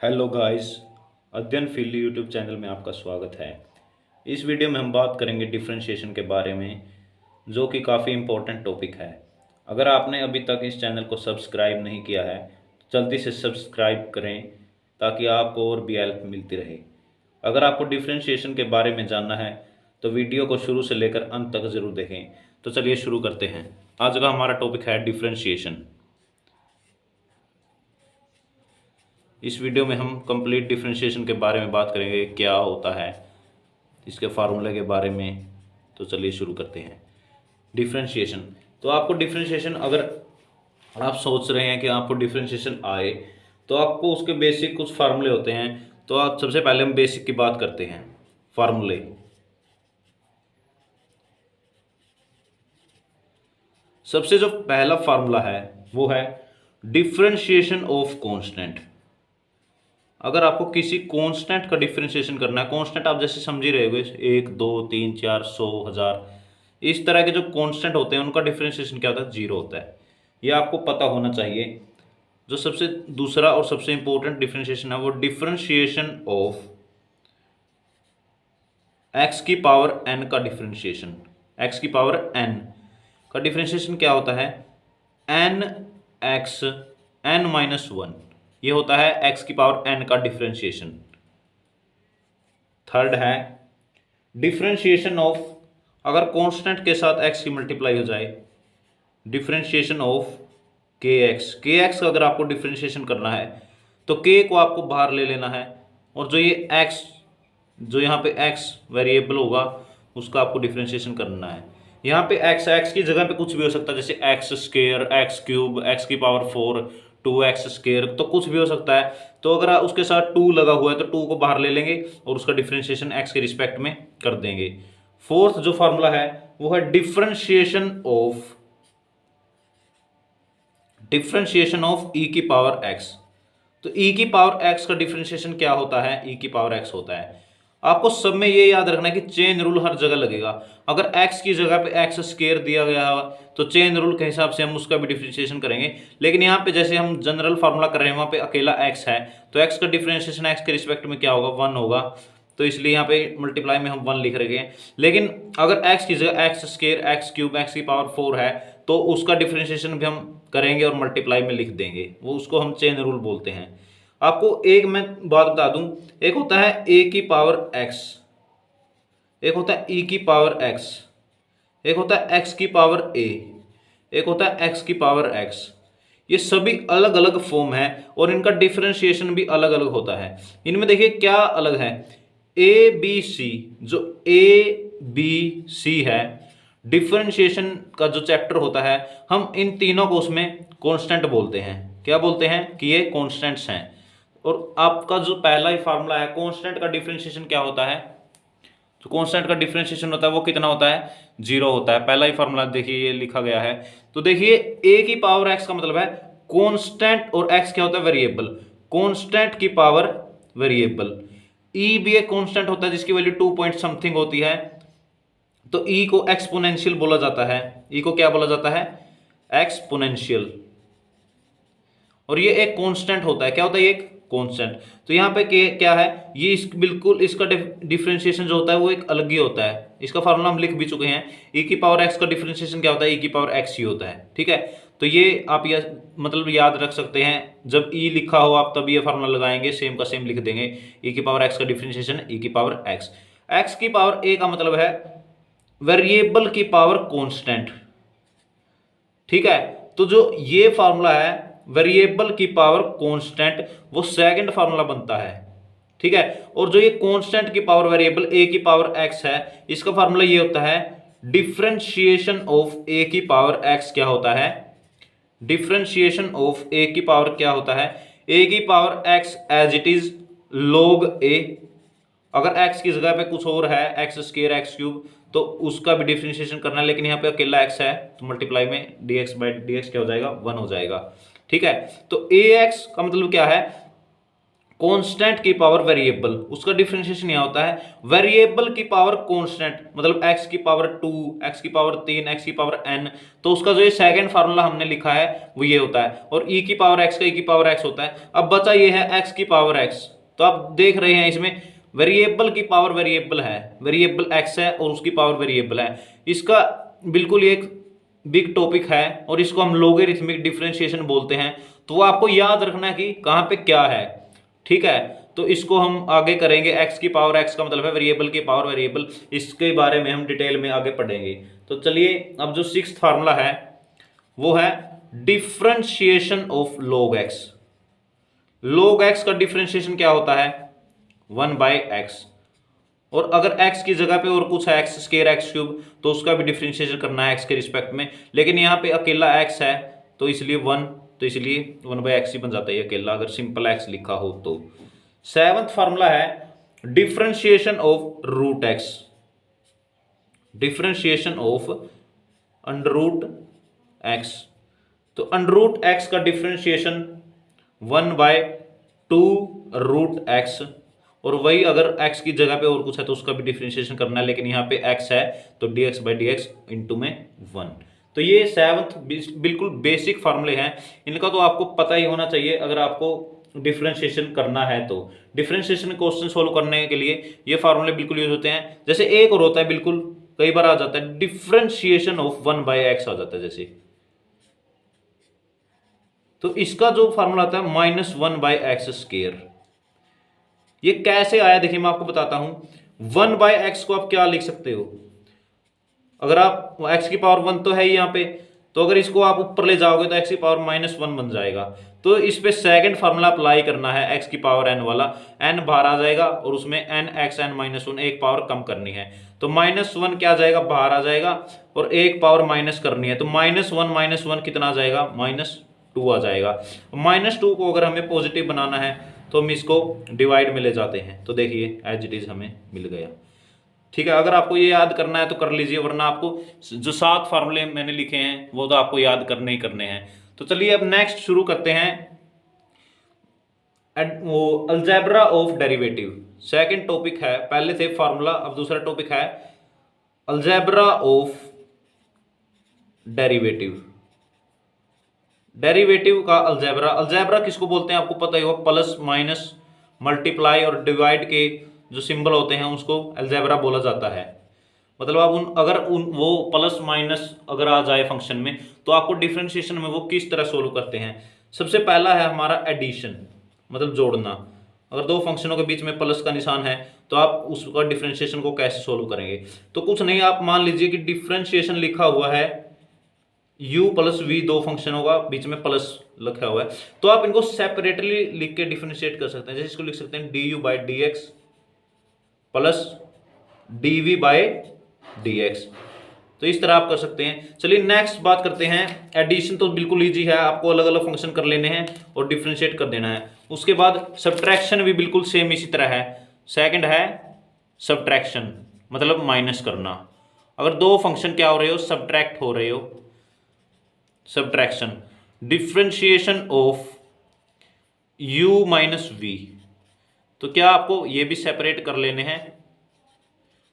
Hello guys, अध्ययन field YouTube channel में आपका स्वागत है। इस वीडियो में हम बात करेंगे डिफरेंशिएशन के बारे में, जो कि काफ़ी इम्पोर्टेंट टॉपिक है। अगर आपने अभी तक इस चैनल को सब्सक्राइब नहीं किया है तो जल्दी से सब्सक्राइब करें ताकि आपको और भी हेल्प मिलती रहे। अगर आपको डिफरेंशिएशन के बारे में जानना है तो वीडियो को शुरू से लेकर अंत तक ज़रूर देखें। तो चलिए शुरू करते हैं। आज का हमारा टॉपिक है डिफरेंशिएशन। इस वीडियो में हम कंप्लीट डिफरेंशिएशन के बारे में बात करेंगे, क्या होता है, इसके फार्मूले के बारे में। तो चलिए शुरू करते हैं। डिफरेंशिएशन, तो आपको डिफरेंशिएशन, अगर आप सोच रहे हैं कि आपको डिफरेंशिएशन आए तो आपको उसके बेसिक कुछ फार्मूले होते हैं। तो आप सबसे पहले हम बेसिक की बात करते हैं, फार्मूले। सबसे जो पहला फार्मूला है वो है डिफरेंशिएशन ऑफ कांस्टेंट। अगर आपको किसी कांस्टेंट का डिफरेंशिएशन करना है, कांस्टेंट आप जैसे समझ ही रहे होगे, 1 2 3 4 100 1000, इस तरह के जो कांस्टेंट होते हैं उनका डिफरेंशिएशन क्या होता है, जीरो होता है। ये आपको पता होना चाहिए। जो सबसे दूसरा और सबसे इंपॉर्टेंट डिफरेंशिएशन है वो डिफरेंशिएशन ऑफ एक्स की पावर एन का डिफरेंशिएशन। एक्स की पावर एन का डिफरेंशिएशन क्या होता है, n x n minus one. ये होता है एक्स की पावर एन का डिफरेंशिएशन। थर्ड है डिफरेंशिएशन ऑफ, अगर कांस्टेंट के साथ एक्स की मल्टीप्लाई हो जाए, differentiation of k x. K x का अगर आपको डिफरेंशिएशन करना है तो के को आपको बाहर ले लेना है, और जो ये एक्स, जो यहाँ पे एक्स वेरिएबल होगा उसका आपको डिफरेंशिएशन करना है। यहाँ पे एक्स, एक्स की जगह पे कुछ भी हो सकता है, जैसे x square, x cube, x की पावर 4, 2x स्क्वायर, तो कुछ भी हो सकता है। तो अगर उसके साथ 2 लगा हुआ है तो 2 को बाहर ले लेंगे और उसका डिफरेंशिएशन एक्स के रिस्पेक्ट में कर देंगे। फोर्थ जो फॉर्मूला है वो है डिफरेंशिएशन ऑफ ई की पावर एक्स। तो ई की पावर एक्स का डिफरेंशिएशन क्या होता है, ई की पावर एक्स होता है। आपको सब में ये याद रखना है कि चेन रूल हर जगह लगेगा। अगर x की जगह पे एक्स स्क्वायर दिया गया हो तो चेन रूल के हिसाब से हम उसका भी डिफरेंशिएशन करेंगे। लेकिन यहाँ पे जैसे हम जनरल फार्मूला कर रहे हैं, वहाँ पे अकेला x है, तो x का डिफरेंशिएशन x के रिस्पेक्ट में क्या होगा, 1 होगा। तो इसलिए यहाँ पे मल्टीप्लाई में हम 1 लिख रहे हैं। लेकिन अगर x की जगह x square, x cube, x की पावर 4 है तो उसका डिफरेंशिएशन भी हम करेंगे और मल्टीप्लाई में लिख देंगे, वो उसको हम चेन रूल बोलते हैं। आपको एक मैं बात बता दूं, एक होता है a की पावर x, एक होता है e की पावर x, एक होता है x की पावर a, एक होता है x की पावर x। ये सभी अलग अलग फॉर्म है और इनका डिफरेंशिएशन भी अलग अलग होता है। इनमें देखिए क्या अलग है, a b c, जो a b c है, डिफरेंशिएशन का जो चैप्टर होता है, हम इन तीनों को उसमें कांस्टेंट बोलते हैं। क्या बोलते हैं कि ये कांस्टेंट्स हैं। और आपका जो पहला ही फार्मूला है, कांस्टेंट का डिफरेंशिएशन क्या होता है, जो कांस्टेंट का डिफरेंशिएशन होता है वो कितना होता है, 0 होता है। पहला ही फार्मूला देखिए ये लिखा गया है। तो देखिए a की पावर x का मतलब है कांस्टेंट, और x क्या होता है, वेरिएबल। कांस्टेंट की पावर वेरिएबल। e भी एक कांस्टेंट होता है जिसकी वैल्यू 2 पॉइंट समथिंग होती है, तो e को एक्सपोनेंशियल बोला जाता है। e को क्या बोला जाता है, एक्सपोनेंशियल। और ये एक कांस्टेंट होता है, क्या होता है, ये एक कांस्टेंट। तो यहाँ पे क्या है, ये बिल्कुल इसका डिफरेंशिएशन जो होता है वो एक अलग ही होता है। इसका फार्मूला हम लिख भी चुके हैं। e की पावर x का डिफरेंशिएशन क्या होता है, e की पावर x ही होता है। ठीक है, तो ये आप मतलब याद रख सकते हैं। जब e लिखा हो आप तब ये फार्मूला लगाएंगे, सेम का सेम लिख देंगे। e की पावर x का डिफरेंशिएशन e की पावर x। x की पावर a का मतलब है वेरिएबल की पावर कांस्टेंट। ठीक है, तो जो ये फार्मूला है वेरिएबल की पावर कांस्टेंट, वो सेकंड फार्मूला बनता है। ठीक है, और जो ये कांस्टेंट की पावर वेरिएबल a की पावर x है, इसका फार्मूला ये होता है डिफरेंशिएशन ऑफ a की पावर x। क्या होता है, डिफरेंशिएशन ऑफ a की पावर क्या होता है, a की power x as it is log a। अगर x की जगह पे कुछ और है, एक्स स्क्वायर, एक्स क्यूब, तो उसका भी डिफरेंशिएशन करना है। लेकिन यहाँ पे अकेला x है तो मल्टीप्लाई में dx बाई dx क्या हो जाएगा, 1 हो जाएगा। ठीक है, तो ax का मतलब क्या है, कांस्टेंट की पावर वेरिएबल, उसका डिफरेंशिएशन यह होता है वेरिएबल की पावर कांस्टेंट, मतलब x की पावर 2, x की पावर 3, x की पावर n। तो उसका जो ये सेकंड फार्मूला हमने लिखा है वो ये होता है, और e की पावर x का e की पावर x होता है। अब बचा ये है x की पावर x। तो आप देख रहे हैं इसमें वेरिएबल की पावर वेरिएबल है, वेरिएबल x है और उसकी पावर वेरिएबल है। इसका बिल्कुल एक बिग टॉपिक है और इसको हम लोगरिथमिक डिफरेंशिएशन बोलते हैं। तो वो आपको याद रखना है कि कहाँ पे क्या है, ठीक है। तो इसको हम आगे करेंगे, x की पावर x का मतलब है वेरिएबल की पावर वेरिएबल, इसके बारे में हम डिटेल में आगे पढ़ेंगे। तो चलिए अब जो सिक्स्थ फार्मूला है वो है differentiation of log x। log x का डिफरेंशिएशन क्या होता है 1/x, और अगर x की जगह पे और कुछ है x स्क्वायर x क्यूब तो उसका भी डिफरेंशिएशन करना है x के रिस्पेक्ट में, लेकिन यहाँ पे अकेला x है तो इसलिए 1, तो इसलिए 1/x ही बन जाता है अकेला, अगर सिंपल x लिखा हो तो। सेवंथ फार्मूला है differentiation of root x, differentiation of under root x। तो अंडर रूट x का डिफरेंशिएशन 1/2 रूट x, और वही अगर x की जगह पे और कुछ है तो उसका भी डिफरेंशिएशन करना है, लेकिन यहाँ पे x है तो dx/dx इंटू में 1। तो ये सेवंथ बिल्कुल बेसिक फार्मूले हैं, इनका तो आपको पता ही होना चाहिए अगर आपको डिफरेंशिएशन करना है। तो डिफरेंशिएशन क्वेश्चन सोल्व करने के लिए ये फार्मूले बिल्कुल यूज होते हैं। जैसे एक और होता है, बिल्कुल कई बार आ जाता है डिफरेंशिएशन ऑफ 1/x आ जाता है जैसे, तो इसका जो फार्मूला आता है -1/x²। ये कैसे आया देखिए मैं आपको बताता हूं। 1/x को आप क्या लिख सकते हो, अगर आप x की पावर 1 तो है ही यहाँ पे, तो अगर इसको आप ऊपर ले जाओगे तो x की पावर -1 बन जाएगा। तो इस पे सेकंड फार्मूला अप्लाई करना है x की पावर n वाला, n बाहर आ जाएगा और उसमें n(x(n-1) एक पावर कम करनी है, तो -1 क्या आ जाएगा बाहर आ जाएगा, और एक पावर माइनस करनी है, तो -1 कितना आ जाएगा -2 आ जाएगा। -2 को अगर हमें पॉजिटिव बनाना है तो हम इसको डिवाइड में ले जाते हैं, तो देखिए एज इट इज हमें मिल गया, ठीक है। अगर आपको ये याद करना है तो कर लीजिए, वरना आपको जो 7 फार्मूले मैंने लिखे हैं वो तो आपको याद करने ही करने हैं। तो चलिए अब नेक्स्ट शुरू करते हैं, वो algebra of derivative. Second topic है, पहले थे फार्मूला, अब दूसरा टॉपिक है अलजेब्रा ऑफ डेरिवेटिव। डेरिवेटिव का अलजेब्रा, अलजेब्रा किसको बोलते हैं आपको पता ही होगा, प्लस माइनस मल्टीप्लाई और डिवाइड के जो सिंबल होते हैं उसको अलजेब्रा बोला जाता है। मतलब आप अगर वो प्लस माइनस अगर आ जाए फंक्शन में तो आपको डिफरेंशिएशन में वो किस तरह सोल्व करते हैं। सबसे पहला है हमारा एडिशन, मतलब जोड़ना। अगर दो फंक्शनों के बीच में प्लस का निशान है तो आप उसका डिफरेंशिएशन को कैसे सोल्व करेंगे, तो कुछ नहीं, आप मान लीजिए कि डिफरेंशिएशन लिखा हुआ है u + v, दो फंक्शन होगा बीच में प्लस लिखा हुआ है, तो आप इनको सेपरेटली लिख के डिफरेंशिएट कर सकते हैं। जैसे इसको लिख सकते हैं du/dx प्लस dv/dx, तो इस तरह आप कर सकते हैं। चलिए नेक्स्ट बात करते हैं, एडिशन तो बिल्कुल इजी है, आपको अलग अलग फंक्शन कर लेने हैं और डिफरेंशिएट कर देना है। उसके बाद सब्ट्रैक्शन भी बिल्कुल सेम इसी तरह है। सेकंड है सब्ट्रैक्शन, मतलब माइनस करना। अगर दो फंक्शन क्या हो रहे हो, सब्ट्रैक्ट हो रहे हो, subtraction. Differentiation of u - v, तो क्या आपको ये भी सेपरेट कर लेने हैं,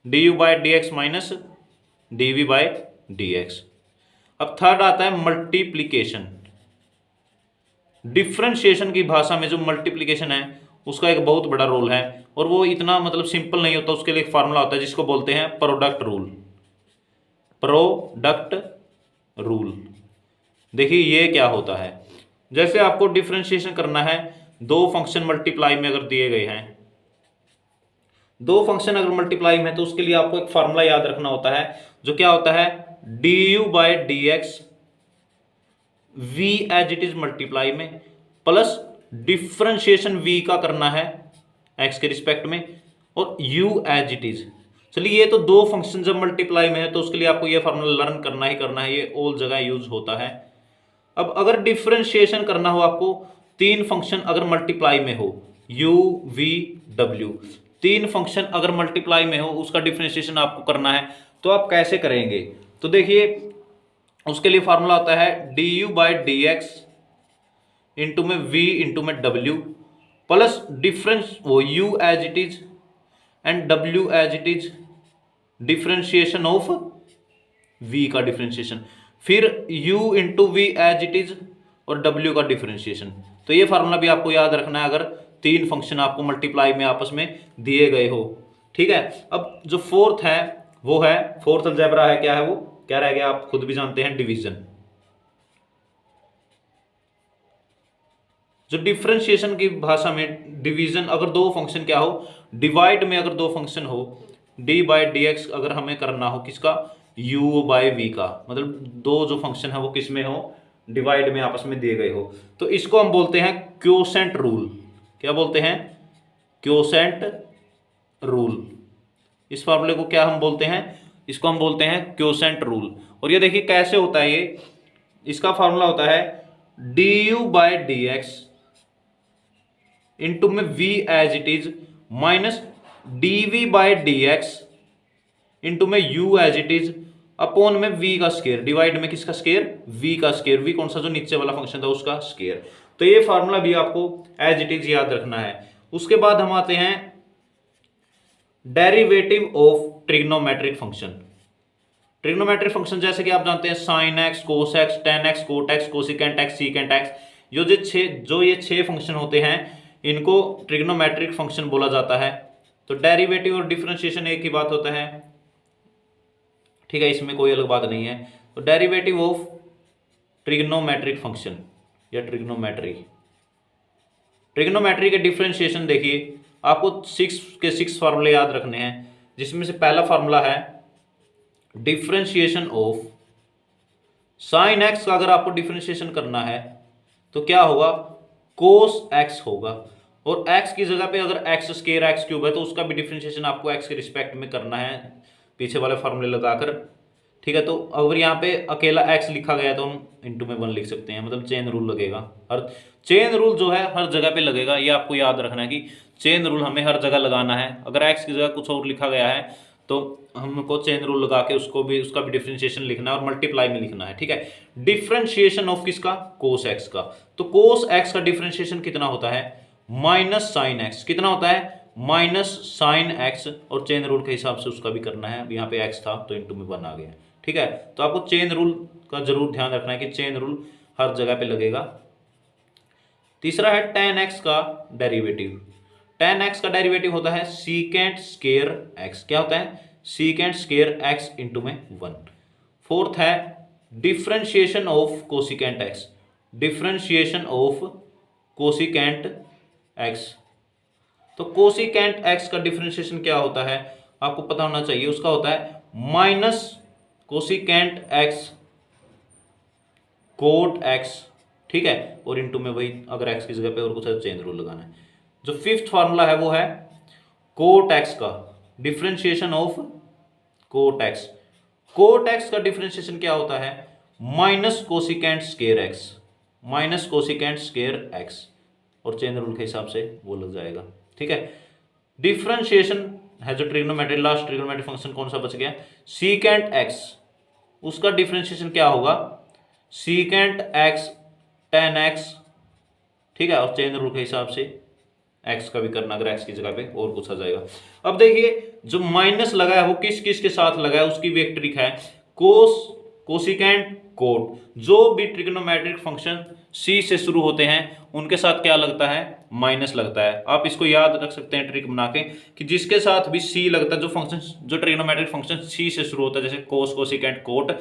du/dx माइनस dv/dx। अब थर्ड आता है मल्टीप्लिकेशन। डिफरेंशिएशन की भाषा में जो मल्टीप्लिकेशन है उसका एक बहुत बड़ा रोल है, और वो इतना मतलब सिंपल नहीं होता, उसके लिए एक फार्मूला होता है जिसको बोलते हैं प्रोडक्ट रूल। प्रोडक्ट रूल, देखिए ये क्या होता है, जैसे आपको डिफरेंशिएशन करना है, दो फंक्शन मल्टीप्लाई में अगर दिए गए हैं, दो फंक्शन अगर मल्टीप्लाई में, तो उसके लिए आपको एक फार्मूला याद रखना होता है, जो क्या होता है du/dx v as it is multiply में, प्लस डिफरेंशिएशन v का करना है x के रिस्पेक्ट में, और u एज इट इज। चलिए ये तो दो फंक्शन जब मल्टीप्लाई में है तो उसके लिए आपको ये फार्मूला लर्न करना ही करना है, ये ऑल जगह यूज होता है। अब अगर डिफरेंशिएशन करना हो आपको, तीन फंक्शन अगर मल्टीप्लाई में हो, u v w, तीन फंक्शन अगर मल्टीप्लाई में हो उसका डिफरेंशिएशन आपको करना है, तो आप कैसे करेंगे, तो देखिए उसके लिए फार्मूला होता है du/dx इंटू में v इंटू में w प्लस डिफरेंस वो u as it is and w as it is, differentiation of v का डिफरेंशिएशन, फिर u into v as it is और w का डिफरेंशिएशन। तो ये फार्मूला भी आपको याद रखना है अगर तीन फंक्शन आपको मल्टीप्लाई में आपस में दिए गए हो। ठीक है, अब जो फोर्थ है वो है, फोर्थ अलजेब्रा है, क्या है वो, क्या रह गया, आप खुद भी जानते हैं, डिवीजन। जो डिफरेंशिएशन की भाषा में डिवीजन, अगर दो फंक्शन क्या हो, डिवाइड में अगर दो फंक्शन हो, डी बाई डी एक्स अगर हमें करना हो किसका, u बाई वी का, मतलब दो जो फंक्शन है वो किस में हो, डिवाइड में आपस में दिए गए हो, तो इसको हम बोलते हैं क्वोशेंट रूल। क्या बोलते हैं, क्वोशेंट रूल। इस फॉर्मूले को क्या हम बोलते हैं, इसको हम बोलते हैं क्वोशेंट रूल। और ये देखिए कैसे होता है ये, इसका फॉर्मूला होता है d u by d x into में v as it is minus d v by d x into में u as it is upon में v का स्केयर, डिवाइड में किसका स्केयर, v का स्केयर, v कौन सा जो नीचे वाला फंक्शन था उसका स्केयर। तो ये फार्मूला भी आपको एज इट इज याद रखना है। उसके बाद हम आते हैं derivative of trigonometric function. Trigonometric function जैसे कि आप जानते हैं sine x, cos x, tan x, cot x, cosecant x, secant x, जो ये छह फंक्शन होते हैं इनको ट्रिग्नोमेट्रिक फंक्शन बोला जाता है। तो डेरिवेटिव और डिफरेंशिएशन एक ही बात होता है, ठीक है, इसमें कोई अलग बात नहीं है। तो डेरिवेटिव ऑफ ट्रिग्नोमेट्रिक फंक्शन या ट्रिग्नोमेट्री के डिफरेंशिएशन देखिए, आपको 6 फार्मूले याद रखने हैं, जिसमें से पहला फार्मूला है डिफरेंशिएशन ऑफ साइन एक्स का अगर आपको डिफरेंशिएशन करना है तो क्या होगा, कोस एक्स होगा, और x की जगह पे अगर x स्क्वायर एक्स क्यूब है तो उसका भी डिफरेंशिएशन आपको x के रिस्पेक्ट में करना है पीछे वाले फार्मूले लगाकर। ठीक है, तो अगर यहाँ पे अकेला x लिखा गया तो हम इंटू में 1 लिख सकते हैं, मतलब चेन रूल लगेगा, हर चेन रूल जो है हर जगह पे लगेगा। ये आपको याद रखना है कि चेन रूल हमें हर जगह लगाना है। अगर x की जगह कुछ और लिखा गया है तो हमको चेन रूल लगा के उसका भी डिफरेंशिएशन लिखना है और मल्टीप्लाई में लिखना है। ठीक है, डिफरेंशिएशन ऑफ किसका, कोस एक्स का। तो कोस एक्स का डिफरेंशिएशन कितना होता है, माइनस साइन एक्स, कितना होता है, माइनस साइन एक्स, और चेन रूल के हिसाब से उसका भी करना है। अब यहाँ पे एक्स था तो इंटू में 1 आ गया। ठीक है, तो आपको चेन रूल का जरूर ध्यान रखना है कि चेन रूल हर जगह पे लगेगा। तीसरा है tan x का डेरिवेटिव। tan x का डेरिवेटिव होता है सीकेंट स्केयर x, क्या होता है, सीकेंट स्केयर x इंटू में 1। फोर्थ है differentiation of cosecant x, differentiation of cosecant x। तो कोसिकेंट x का डिफरेंशिएशन क्या होता है आपको पता होना चाहिए, उसका होता है minus cosecant x cot x। ठीक है, और इंटू में वही अगर x की जगह पे और कुछ है चेन रूल लगाना है। जो फिफ्थ फार्मूला है वो है कोट x का differentiation of cot x। Cot x का डिफरेंशिएशन क्या होता है, minus cosecant square x, minus cosecant square x, और चेन रूल के हिसाब से वो लग जाएगा। ठीक है, डिफरेंशिएशन है जो ट्रिग्नोमेट्री, लास्ट ट्रिग्नोमेट्री फंक्शन कौन सा बच गया, सीकेंट x, उसका डिफरेंशिएशन क्या होगा, सीकेंट x tan x। ठीक है, और चेन रूल के हिसाब से x का भी करना, अगर x की जगह पे और कुछ आ जाएगा। अब देखिए जो माइनस लगा है वो किस किस के साथ लगा है, उसकी भी एक ट्रिक है, कोस, कोसिकेंट, कोट। जो भी ट्रिग्नोमेट्रिक फंक्शन c से शुरू होते हैं उनके साथ क्या लगता है, माइनस लगता है। आप इसको याद रख सकते हैं ट्रिक बना के कि जिसके साथ भी c लगता है, जो फंक्शन, जो ट्रिग्नोमेट्रिक फंक्शन c से शुरू होता है, जैसे कोस, कोसिकेंट, कोट,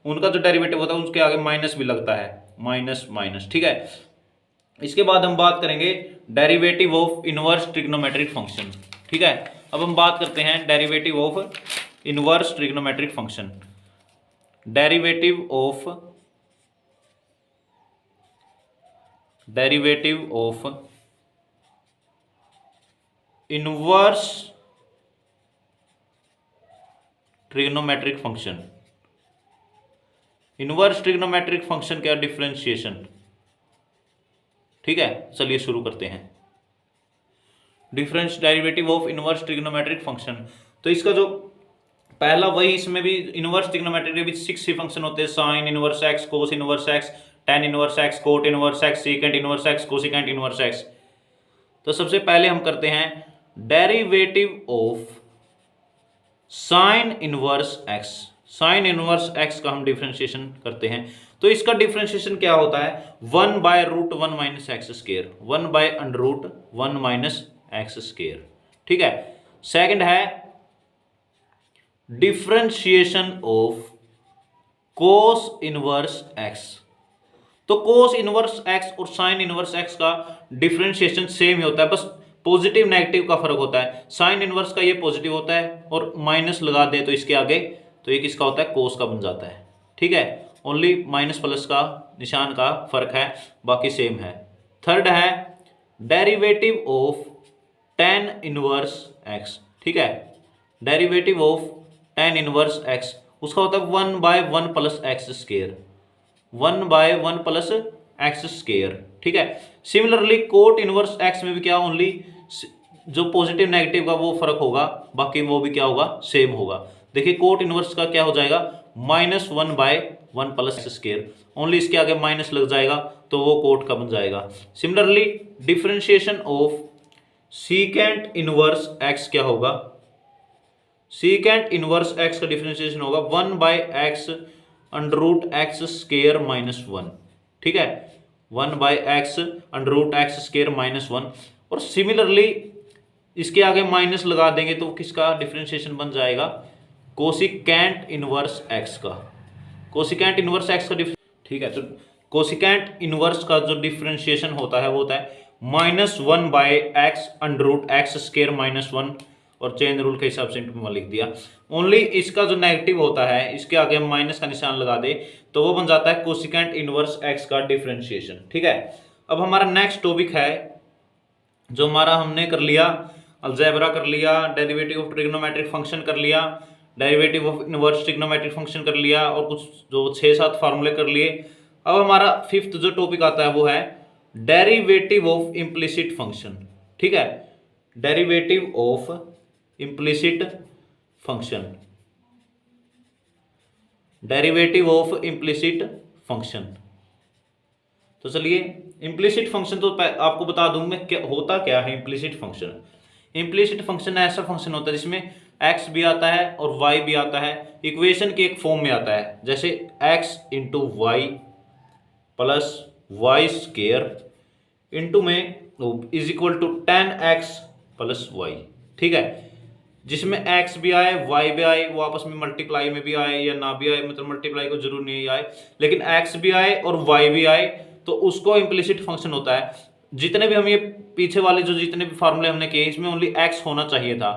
उनका जो डेरिवेटिव होता है उसके आगे माइनस भी लगता है, माइनस माइनस। ठीक है, इसके बाद हम बात करेंगे derivative of inverse trigonometric function. ठीक है, अब हम बात करते हैं derivative of inverse trigonometric function. Derivative of inverse trigonometric function. Inverse trigonometric function का डिफरेंशिएशन। ठीक है, चलिए शुरू करते हैं। Difference derivative of inverse trigonometric function, तो इसका जो पहला वही, इसमें भी इनवर्स ट्रिग्नोमेट्रिक के भी 6 ही फंक्शन होते हैं, sine inverse x, cos inverse x, tan inverse x, cot inverse x, secant inverse x, cosecant inverse x. तो सबसे पहले हम करते हैं derivative of sine inverse x. Sine inverse x का हम डिफरेंशिएशन करते हैं। तो इसका डिफरेंशिएशन क्या होता है, 1/√1 minus x square, 1/√1 minus x square. ठीक है। सेकंड है differentiation of cos inverse x. तो कोस इनवर्स एक्स और साइन इनवर्स एक्स का डिफरेंशिएशन सेम ही होता है, बस पॉजिटिव नेगेटिव का फर्क होता है। साइन इनवर्स का ये पॉजिटिव होता है और माइनस लगा दे तो इसके आगे तो ये किसका होता है, कोस का बन जाता है। ठीक है, ओनली माइनस प्लस का निशान का फर्क है, बाकी सेम है। थर्ड है derivative of tan inverse x. ठीक है, derivative of tan inverse x उसका होता है 1/1 plus x square, 1/1 plus x square. ठीक है। सिमिलरली कोट इनवर्स एक्स में भी क्या, ओनली जो पॉजिटिव नेगेटिव का वो फर्क होगा, बाकी वो भी क्या होगा, सेम होगा। देखिए कोट इनवर्स का क्या हो जाएगा, -1/1 प्लस एक्स स्क्वायर, ओनली इसके आगे माइनस लग जाएगा तो वो कोट का बन जाएगा। Similarly differentiation of secant inverse x क्या होगा, सीकेंट इनवर्स एक्स का डिफरेंशिएशन होगा 1/x √x स्क्वायर -1। ठीक है, 1/x √x स्क्वायर -1। और सिमिलरली इसके आगे माइनस लगा देंगे तो किसका डिफरेंशिएशन बन जाएगा, कोसिकेंट इनवर्स एक्स का, कोसिकेंट इनवर्स एक्स का ठीक है। तो कोसिकेंट इनवर्स का जो डिफरेंशिएशन होता है वो होता है -1/x √x स्क्वायर -1, और चेन रूल के हिसाब से इंटू लिख दिया। ओनली इसका जो नेगेटिव होता है इसके आगे हम माइनस का निशान लगा दे तो वो बन जाता है कोसिकेंट इनवर्स एक्स का डिफरेंशिएशन। ठीक है। अब हमारा नेक्स्ट टॉपिक है जो हमारा हमने कर लिया, अलजेब्रा कर लिया, डेरिवेटिव ऑफ ट्रिग्नोमेट्रिक फंक्शन कर लिया, derivative of inverse trigonometric function कर लिया, और कुछ जो 6-7 फार्मूले कर लिए। अब हमारा फिफ्थ जो टॉपिक आता है वो है डेरिवेटिव ऑफ इम्प्लिसिट फंक्शन। ठीक है, derivative of implicit function, derivative of implicit function. तो चलिए इम्प्लिसिट फंक्शन तो आपको बता दूं मैं क्या होता क्या है। इम्प्लिसिट फंक्शन, इम्प्लिसिट फंक्शन ऐसा फंक्शन होता है जिसमें x भी आता है और y भी आता है, इक्वेशन के एक फॉर्म में आता है, जैसे x into Y plus Y square into में is equal to 10x plus Y. ठीक है, जिसमें x भी आए y भी आए, वो आपस में मल्टीप्लाई में भी आए या ना भी आए, मतलब मल्टीप्लाई को जरूर नहीं आए, लेकिन x भी आए और y भी आए तो उसको इम्प्लिसिट फंक्शन होता है। जितने भी हम ये पीछे वाले जो जितने भी फार्मूले हमने किए इसमें ओनली x होना चाहिए था,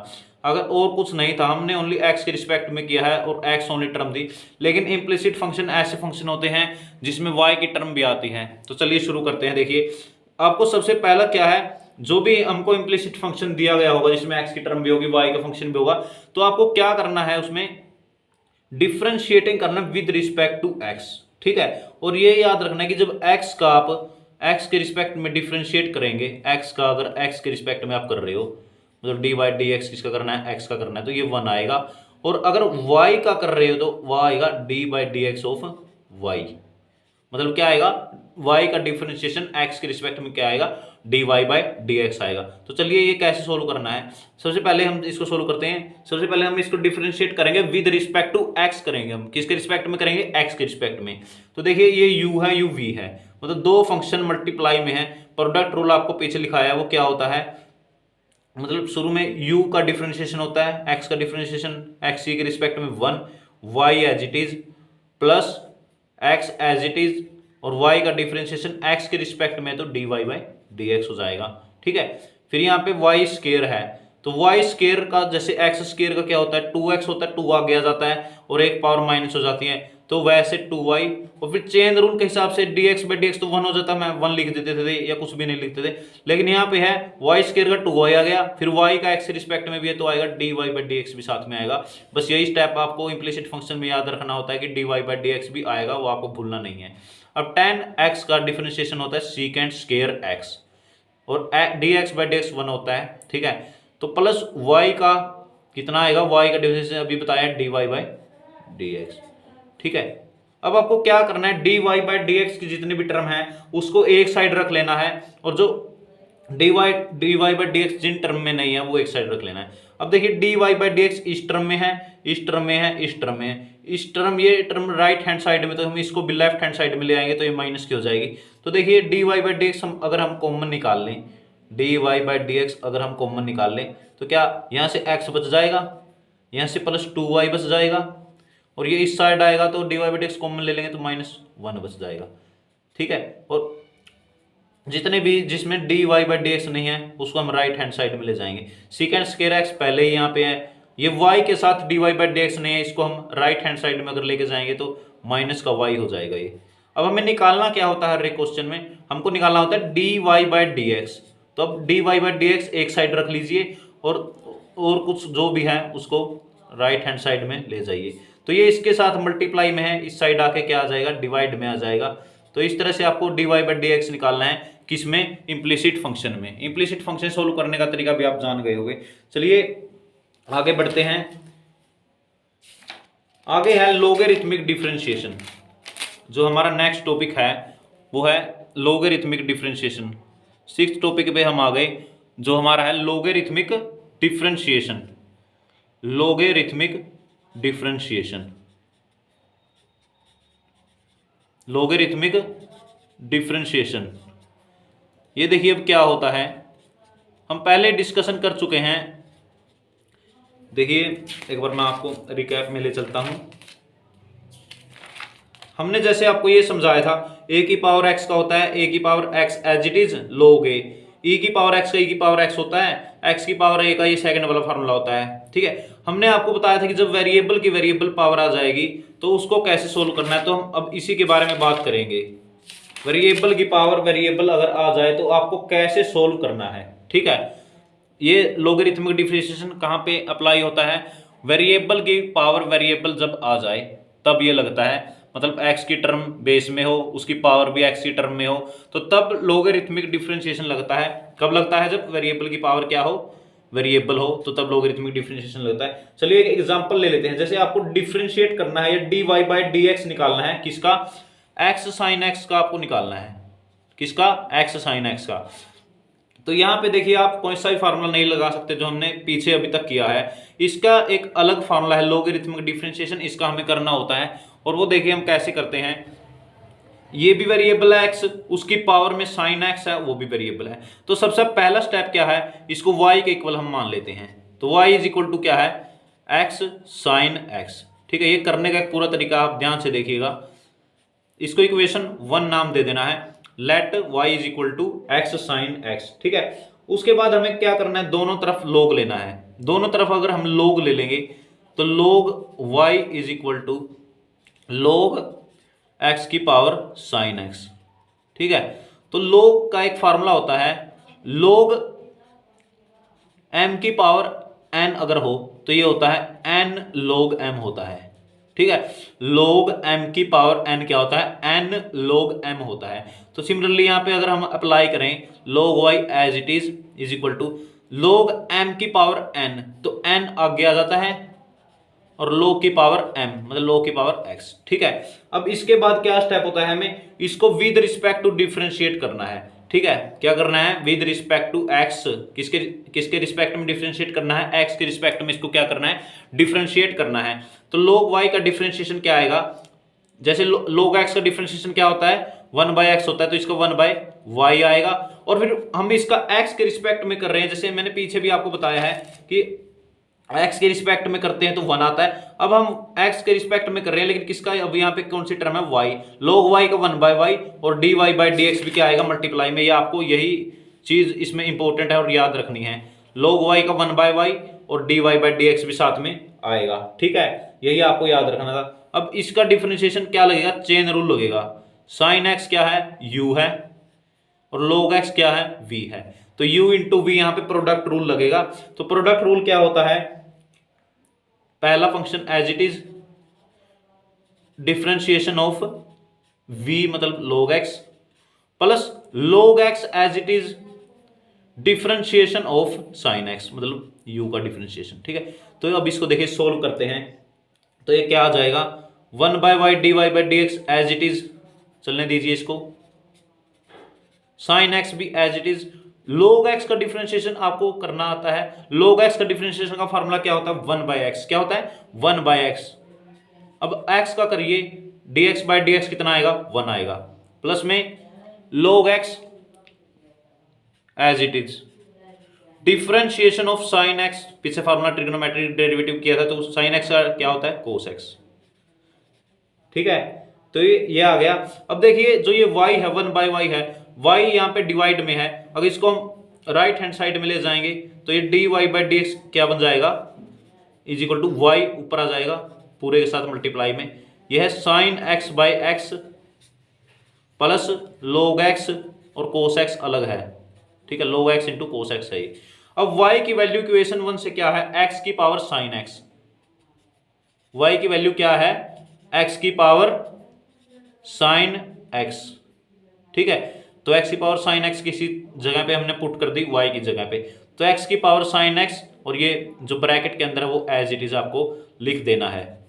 अगर और कुछ नहीं था हमने ओनली x के रिस्पेक्ट में किया है और x ओनली टर्म दी। लेकिन इम्प्लिसिट फंक्शन ऐसे फंक्शन होते हैं जिसमें y की टर्म भी आती है। तो चलिए शुरू करते हैं। देखिए आपको सबसे पहला क्या है, जो भी हमको इम्प्लिसिट फंक्शन दिया गया होगा जिसमें x की टर्म भी होगी y का फंक्शन भी होगा, तो आपको क्या करना है, उसमें डिफरेंशिएटिंग करना विद रिस्पेक्ट टू x। ठीक है, और ये याद रखना है कि जब x का आप x के रिस्पेक्ट में डिफरेंशिएट करेंगे, x का अगर x के रिस्पेक्ट में आप कर रहे हो, मतलब dy/dx किसका करना है, x का करना है, तो ये 1 आएगा। और अगर y का कर रहे हो तो वह आएगा dy/dx ऑफ y, मतलब क्या आएगा, y का डिफरेंशिएशन x के रिस्पेक्ट में क्या आएगा, dy/dx आएगा। तो चलिए ये कैसे सोल्व करना है, सबसे पहले हम इसको सोल्व करते हैं। सबसे पहले हम इसको डिफरेंशिएट करेंगे विद रिस्पेक्ट टू x करेंगे, हम किसके रिस्पेक्ट में करेंगे, x के रिस्पेक्ट में। तो देखिए ये u है, u v है, मतलब दो फंक्शन मल्टीप्लाई में है। प्रोडक्ट रूल आपको पीछे लिखाया है, वो क्या होता है, मतलब शुरू में u का डिफरेंशिएशन होता है, x का डिफरेंशिएशन x के रिस्पेक्ट में 1, y as it is plus x as it is, और y का डिफरेंशिएशन x के रिस्पेक्ट में तो dy/dx हो जाएगा। ठीक है, फिर यहाँ पे y स्क्वायर है, तो y स्क्वायर का जैसे x स्क्वायर का क्या होता है, 2x होता है, 2 आगे आ जाता है और एक पावर माइनस हो जाती है, तो वैसे 2y, और फिर चेन रूल के हिसाब से dx/dx तो 1 हो जाता है, मैं 1 लिख देते थे या कुछ भी नहीं लिखते थे। लेकिन यहाँ पे है y स्क्वायर का 2y आ गया, फिर y का x के रिस्पेक्ट में भी है तो आएगा dy/dx भी साथ में आएगा। बस यही स्टेप आपको इम्प्लिसिट फंक्शन में याद रखना होता है कि dy/dx भी आएगा, वो आपको भूलना नहीं है। अब 10x का डिफरेंशिएशन होता है सीकेंट स्क्वायर x, और dx/dx 1 होता है। ठीक है, तो प्लस y का कितना आएगा, y का डिफरेंशिएशन अभी बताया dy/dx। ठीक है, अब आपको क्या करना है, dy/dx की जितनी भी टर्म है उसको एक साइड रख लेना है, और जो dy बाई डी एक्स जिन टर्म में नहीं है वो एक साइड रख लेना है। अब देखिए dy बाई डी एक्स इस टर्म में है, इस टर्म में है, इस टर्म में है, इस टर्म, ये टर्म राइट हैंड साइड में, तो हम इसको भी लेफ्ट हैंड साइड में ले आएंगे तो ये माइनस की हो जाएगी। तो देखिए dy बाई डी एक्स हम अगर हम कॉमन निकाल लें, dy बाई डी एक्स अगर हम कॉमन निकाल लें तो क्या यहाँ से x बच जाएगा, यहाँ से प्लस 2y बच जाएगा, और ये इस साइड आएगा तो dy by d x common ले लेंगे तो -1 बच जाएगा। ठीक है, और जितने भी जिसमें dy बाई डी एक्स नहीं है उसको हम राइट हैंड साइड में ले जाएंगे। सीकेंड स्क्वायर एक्स पहले ही यहाँ पे है, ये y के साथ dy बाई डी एक्स नहीं है, इसको हम राइट हैंड साइड में अगर लेके जाएंगे तो माइनस का y हो जाएगा ये। अब हमें निकालना क्या होता है, हर एक क्वेश्चन में हमको निकालना होता है dy बाई डी एक्स। तो अब dy बाई डी एक्स एक साइड रख लीजिए और कुछ जो भी है उसको राइट हैंड साइड में ले जाइए। तो ये इसके साथ मल्टीप्लाई में है, इस साइड आके क्या आ जाएगा, डिवाइड में आ जाएगा। तो इस तरह से आपको dy बाई डी एक्स निकालना है, किसमें, इम्प्लिसिट फंक्शन में। इम्प्लिसिट फंक्शन सोल्व करने का तरीका भी आप जान गए होंगे। चलिए आगे बढ़ते हैं। आगे है लोगरिथमिक डिफरेंशिएशन। जो हमारा नेक्स्ट टॉपिक है वो है लोगरिथमिक डिफरेंशिएशन। 6th टॉपिक पे हम आ गए, जो हमारा है logarithmic differentiation. Logarithmic differentiation, logarithmic differentiation. ये देखिए अब क्या होता है, हम पहले डिस्कशन कर चुके हैं। देखिए एक बार मैं आपको रिकैप में ले चलता हूं। हमने जैसे आपको ये समझाया था, a की पावर x का होता है a की power x as it is log a, e की पावर x का e की पावर x होता है, x की पावर a का ये सेकंड वाला फार्मूला होता है। ठीक है, हमने आपको बताया था कि जब वेरिएबल की वेरिएबल पावर आ जाएगी तो उसको कैसे सोल्व करना है, तो हम अब इसी के बारे में बात करेंगे। वेरिएबल की पावर वेरिएबल अगर आ जाए तो आपको कैसे सोल्व करना है। ठीक है, ये लोगरिथमिक डिफरेंशिएशन कहाँ पे अप्लाई होता है, वेरिएबल की पावर वेरिएबल जब आ जाए तब ये लगता है, मतलब x की टर्म बेस में हो, उसकी पावर भी x की टर्म में हो, तो तब लोगरिथमिक डिफरेंशिएशन लगता है। कब लगता है, जब वेरिएबल की पावर क्या हो, वेरिएबल हो, तो तब लोगरिथमिक डिफरेंशिएशन लगता है। चलिए एक एग्जांपल ले लेते हैं। जैसे आपको डिफरेंशिएट करना है, या dy बाई डी एक्स निकालना है, किसका, x साइन x का आपको निकालना है, किसका, x साइन x का। तो यहाँ पे देखिए आप कोई सा भी फार्मूला नहीं लगा सकते जो हमने पीछे अभी तक किया है। इसका एक अलग फार्मूला है लोगरिथमिक डिफरेंशिएशन, इसका हमें करना होता है। और वो देखिए हम कैसे करते हैं। ये भी वेरिएबल है x, उसकी पावर में साइन x है, वो भी वेरिएबल है। तो सबसे पहला स्टेप क्या है, इसको y के इक्वल हम मान लेते हैं। तो y इज इक्वल टू क्या है, x साइन x। ठीक है, ये करने का एक पूरा तरीका आप ध्यान से देखिएगा। इसको इक्वेशन 1 नाम दे देना है, let y is equal to x sine x। ठीक है, उसके बाद हमें क्या करना है, दोनों तरफ log लेना है। दोनों तरफ अगर हम log ले लेंगे तो log y is equal to log x की पावर साइन x। ठीक है, तो log का एक फार्मूला होता है, log m की पावर n अगर हो तो ये होता है n log m होता है। ठीक है, log m की पावर n क्या होता है, n log m होता है। तो सिमिलरली यहाँ पे अगर हम अप्लाई करें log y as it is equal to log m की पावर n, तो n आगे आ जाता है, और log की पावर m मतलब log की पावर x। ठीक है, अब इसके बाद क्या स्टेप होता है, हमें इसको विद रिस्पेक्ट टू डिफरेंशिएट करना है। ठीक है, क्या करना है, विद रिस्पेक्ट टू x, किसके किसके रिस्पेक्ट में डिफरेंशिएट करना है, x के रिस्पेक्ट में इसको क्या करना है, डिफरेंशिएट करना है। तो log y का डिफरेंशिएशन क्या आएगा, जैसे log x का डिफरेंशिएशन क्या होता है, 1/x होता है, तो इसका 1/y आएगा। और फिर हम इसका x के रिस्पेक्ट में कर रहे हैं, जैसे मैंने पीछे भी आपको बताया है कि x के रिस्पेक्ट में करते हैं तो 1 आता है। अब हम x के रिस्पेक्ट में कर रहे हैं, लेकिन किसका, अब यहाँ पे कौन सी टर्म है, y, log y का 1/y, और dy बाई डी एक्स भी क्या आएगा, मल्टीप्लाई में। ये आपको यही चीज इसमें इंपॉर्टेंट है और याद रखनी है, log y का 1/y और dy बाई डी एक्स भी साथ में आएगा। ठीक है, यही आपको याद रखना था। अब इसका डिफरेंशिएशन क्या लगेगा, चेन रूल लगेगा। साइन x क्या है, u है, और log x क्या है, v है। तो u इंटू v यहाँ पे प्रोडक्ट रूल लगेगा। तो प्रोडक्ट रूल क्या होता है, पहला function as it is differentiation of v मतलब log x plus log x as it is differentiation of sine x मतलब u का डिफरेंशिएशन। ठीक है, तो अब इसको देखिए सोल्व करते हैं, तो ये क्या आ जाएगा, 1/y dy by d x as it is, चलने दीजिए इसको, साइन x भी as it is, log x का डिफरेंशिएशन आपको करना आता है। log x का डिफरेंशिएशन का फार्मूला क्या होता है, 1/x। क्या होता है, 1/x। अब x का करिए, dx बाय dx कितना आएगा, 1 आएगा, प्लस में log x as it is, differentiation of sine x, पीछे फार्मूला ट्रिग्नोमेट्रिक डेरिवेटिव किया था तो साइन x का क्या होता है, cos x। ठीक है, तो ये आ गया। अब देखिए जो ये y है 1/y है, y यहाँ पे डिवाइड में है, अगर इसको हम राइट हैंड साइड में ले जाएंगे तो ये dy/dx क्या बन जाएगा, इज इक्वल टू y ऊपर आ जाएगा पूरे के साथ मल्टीप्लाई में, यह है sine x/x plus log x और cos x अलग है। ठीक है, log x into cos x है। अब y की वैल्यू इक्वेशन 1 से क्या है, x की पावर साइन x। y की वैल्यू क्या है, x की पावर साइन x। ठीक है, तो x की पावर साइन x किसी जगह पे हमने पुट कर दी y की जगह पे, तो x की पावर साइन x और ये जो ब्रैकेट के अंदर है वो एज इट इज आपको लिख देना है।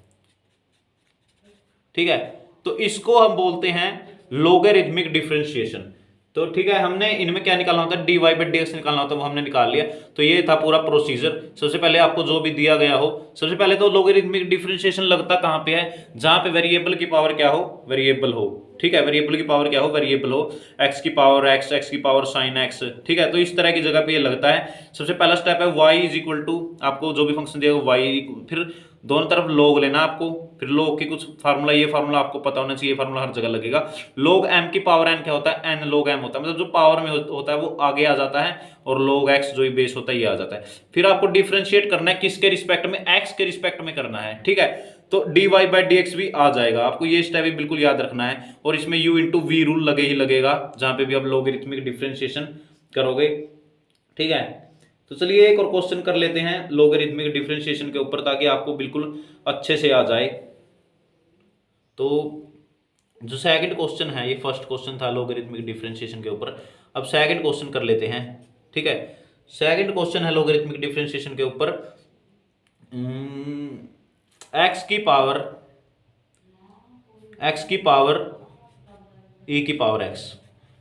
ठीक है, तो इसको हम बोलते हैं लोगरिथमिक डिफरेंशिएशन। तो ठीक है, हमने इनमें क्या निकालना होता है, dy/dx निकालना होता है, वो हमने निकाल लिया। तो ये था पूरा प्रोसीजर। सबसे पहले आपको जो भी दिया गया हो, सबसे पहले तो लोगरिथमिक डिफरेंशिएशन लगता कहाँ पे है, जहां पे वेरिएबल की पावर क्या हो, वेरिएबल हो। ठीक है, वेरिएबल की पावर क्या हो, वेरिएबल हो, x की पावर x, x की पावर साइन x। ठीक है, तो इस तरह की जगह पे ये लगता है। सबसे पहला स्टेप है y इज इक्वल टू, आपको जो भी फंक्शन दिया y, फिर दोनों तरफ log लेना आपको, फिर log की कुछ फार्मूला, ये फार्मूला आपको पता होना चाहिए, फार्मूला हर जगह लगेगा। log m की पावर n क्या होता है, n log m होता है, मतलब जो पावर में होता है वो आगे आ जाता है, और log x जो बेस होता है ये आ जाता है। फिर आपको डिफरेंशिएट करना है किसके रिस्पेक्ट में, x के रिस्पेक्ट में करना है। ठीक है, तो dy/dx भी आ जाएगा, आपको ये स्टेप भी बिल्कुल याद रखना है, और इसमें u इंटू वी रूल लगे ही लगेगा जहां पे भी आप लोगरिथमिक डिफरेंशिएशन करोगे। ठीक है, तो चलिए एक और क्वेश्चन कर लेते हैं लोगरिथमिक डिफरेंशिएशन के ऊपर, ताकि आपको बिल्कुल अच्छे से आ जाए। तो जो सेकंड क्वेश्चन है, ये फर्स्ट क्वेश्चन था लोगरिथमिक डिफरेंशिएशन के ऊपर, अब सेकंड क्वेश्चन कर लेते हैं। ठीक है, सेकंड क्वेश्चन है लोगरिथमिक डिफरेंशिएशन के ऊपर, x की पावर e की पावर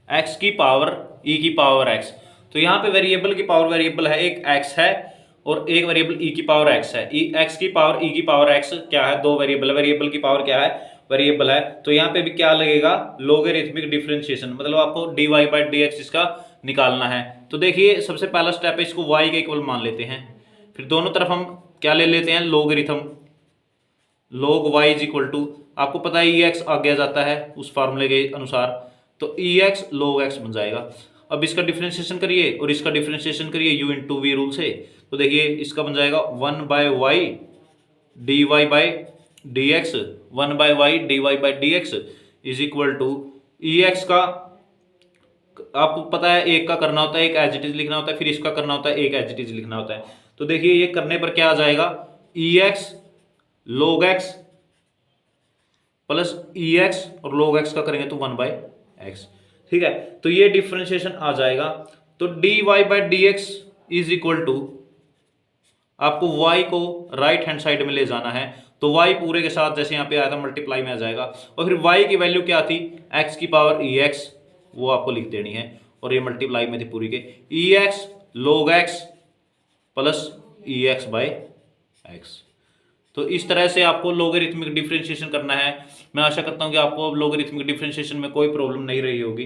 x की पावर e की पावर x। तो यहाँ पे वेरिएबल की पावर, वेरिएबल है एक x है और एक वेरिएबल e की पावर x है। x की पावर e की पावर x क्या है, दो वेरिएबल है, वेरिएबल की पावर क्या है, वेरिएबल है। तो यहाँ पे भी क्या लगेगा, लोगरिथमिक डिफरेंशिएशन, मतलब आपको dy/dx इसका निकालना है। तो देखिए सबसे पहला स्टेप है, इसको y के इक्वल मान लेते हैं, फिर दोनों तरफ हम क्या ले लेते हैं, logarithm, log y is equal to, आपको पता है ex आगे आ जाता है उस फार्मूले के अनुसार, तो ex log x बन जाएगा। अब इसका डिफरेंशिएशन करिए और इसका डिफरेंशिएशन करिए u इंटू वी रूल से, तो देखिए इसका बन जाएगा 1/y dy/dx, 1/y dy/dx is equal to ex का, आपको पता है एक का करना होता है, एक एज इट इज लिखना होता है, फिर इसका करना होता है, एक एज इट इज लिखना होता है। तो देखिए ये करने पर क्या आ जाएगा, ex log x plus ex, और log x का करेंगे तो 1/x। ठीक है, तो ये डिफरेंशिएशन आ जाएगा। तो dy/dx इज इक्वल टू, आपको y को राइट हैंड साइड में ले जाना है, तो y पूरे के साथ जैसे यहाँ पे आया था मल्टीप्लाई में आ जाएगा, और फिर y की वैल्यू क्या थी, x की पावर ex, वो आपको लिख देनी है, और ये मल्टीप्लाई में थी पूरी के, ex log x plus ex/x। तो इस तरह से आपको लोगरिथमिक डिफरेंशिएशन करना है। मैं आशा करता हूं कि आपको अब लोगरिथमिक डिफरेंशिएशन में कोई प्रॉब्लम नहीं रही होगी।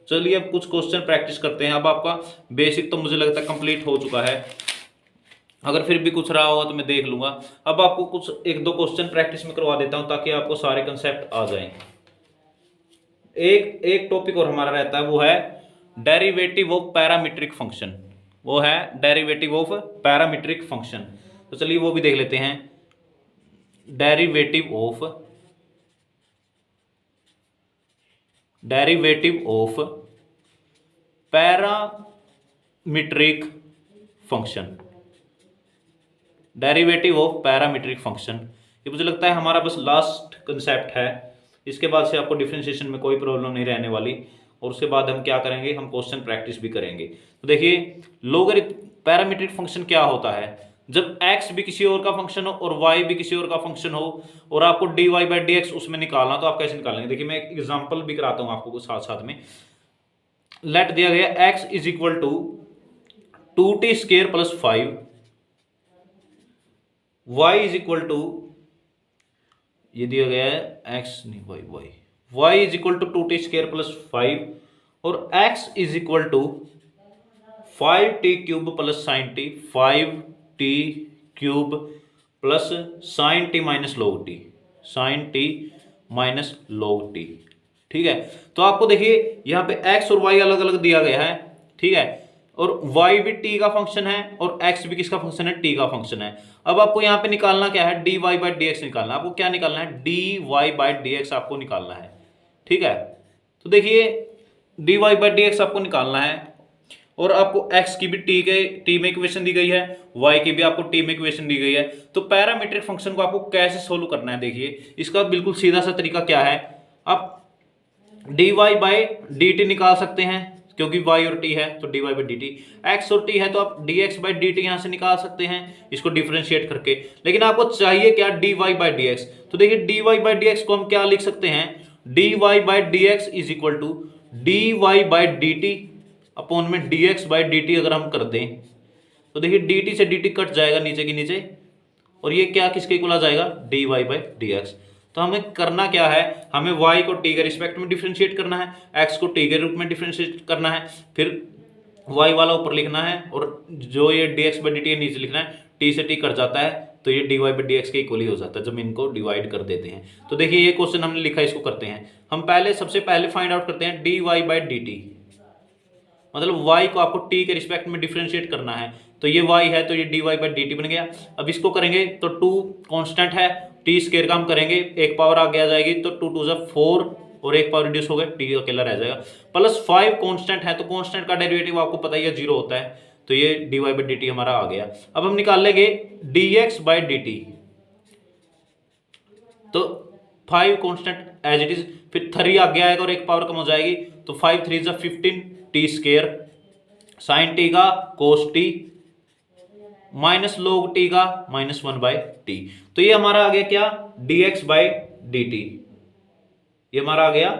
चलिए अब कुछ क्वेश्चन प्रैक्टिस करते हैं। अब आपका बेसिक तो मुझे लगता है कंप्लीट हो चुका है, अगर फिर भी कुछ रहा होगा तो मैं देख लूंगा। अब आपको कुछ एक दो क्वेश्चन प्रैक्टिस में करवा देता हूं ताकि आपको सारे कंसेप्ट आ जाएं। एक टॉपिक और हमारा रहता है, वो है डेरिवेटिव ऑफ पैरामीट्रिक फंक्शन, वो है डेरिवेटिव ऑफ पैरामीट्रिक फंक्शन। तो चलिए वो भी देख लेते हैं। Derivative of parametric function, derivative of parametric function, ये मुझे लगता है हमारा बस लास्ट कंसेप्ट है। इसके बाद से आपको डिफरेंशिएशन में कोई प्रॉब्लम नहीं रहने वाली, और उसके बाद हम क्या करेंगे, हम क्वेश्चन प्रैक्टिस भी करेंगे। तो देखिए पैरामीट्रिक फंक्शन क्या होता है, जब x भी किसी और का फंक्शन हो और y भी किसी और का फंक्शन हो, और आपको dy/dx उसमें निकालना, तो आप कैसे निकालेंगे। देखिए मैं एक एग्जांपल भी कराता हूं आपको साथ साथ में। लेट दिया गया x is equal to 2t² plus 5 y is equal to, ये दिया गया है x नहीं y is equal to 2t² plus 5 और x is equal to 5t³ plus sin t, 5t³ plus sin t minus log t, sin t minus log t। ठीक है, तो आपको देखिए यहाँ पे x और y अलग अलग दिया गया है। ठीक है, और y भी t का फंक्शन है और x भी किसका फंक्शन है, t का फंक्शन है। अब आपको यहाँ पे निकालना क्या है, dy बाई dx निकालना है। आपको क्या निकालना है, dy बाई dx आपको निकालना है। ठीक है, तो देखिए dy बाई dx आपको निकालना है और आपको x की भी t में इक्वेशन दी गई है, y की भी आपको t में इक्वेशन दी गई है। तो पैरामीट्रिक फंक्शन को आपको कैसे सोल्व करना है, देखिए इसका बिल्कुल सीधा सा तरीका क्या है, आप dy बाई dt निकाल सकते हैं क्योंकि y और t है तो dy बाई dt, x और t है तो आप dx बाई dt यहां से निकाल सकते हैं इसको डिफरेंशिएट करके। लेकिन आपको चाहिए क्या, dy बाई dx। तो देखिए dy बाई dx को हम क्या लिख सकते हैं, dy by dx is equal to dy by dt upon में dx बाई dt अगर हम कर दें तो देखिए dt से dt कट जाएगा नीचे की नीचे और ये क्या किसके इक्वल आ जाएगा, dy बाई dx। तो हमें करना क्या है, हमें y को t के रिस्पेक्ट में डिफरेंशिएट करना है, x को t के रूप में डिफरेंशिएट करना है, फिर y वाला ऊपर लिखना है और जो ये dx बाई dt नीचे लिखना है। t से t कट जाता है तो ये dy बाई dx के इक्वल ही हो जाता है जब इनको डिवाइड कर देते हैं। तो देखिए ये क्वेश्चन हमने लिखा, इसको करते हैं हम। सबसे पहले फाइंड आउट करते हैं dy बाई dt, मतलब y को आपको t के रिस्पेक्ट में डिफरेंशिएट करना है। तो ये y है तो ये dy बाई dt बन गया। अब इसको करेंगे तो 2 कांस्टेंट है, t² का हम करेंगे एक पावर आगे आ जाएगी तो 2 2 4 और एक पावर रिड्यूस हो गया, t अकेला रह जाएगा। प्लस 5 कांस्टेंट है तो कांस्टेंट का डेरिवेटिव आपको पता ही है 0 होता है, तो ये dy बाई dt हमारा आ गया। अब हम निकाल लेंगे dx बाई dt, तो 5 कांस्टेंट एज इट इज, फिर 3 आगे आएगा और एक पावर कम हो जाएगी तो 5 3 15 t² sin t का cos t minus log t का माइनस 1 बाई t। तो ये हमारा आ गया क्या, dx बाई dt, ये हमारा आ गया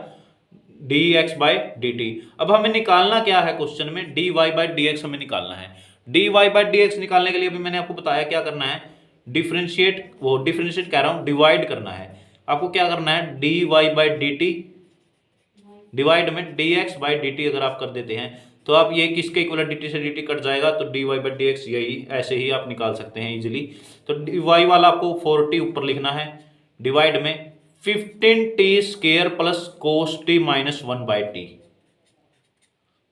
dx बाई dt। अब हमें निकालना क्या है क्वेश्चन में, dy बाई dx हमें निकालना है। dy बाई dx निकालने के लिए अभी मैंने आपको बताया क्या करना है, डिफरेंशिएट कह रहा हूं, डिवाइड करना है। आपको क्या करना है, dy बाई dt डिवाइड में dx बाई dt अगर आप कर देते हैं तो आप ये किसके इक्वल, dt से dt कट जाएगा तो dy बाई dx, यही ऐसे ही आप निकाल सकते हैं इजीली। तो dy वाला आपको 4t ऊपर लिखना है, डिवाइड में 15t² plus cos t minus 1 by t।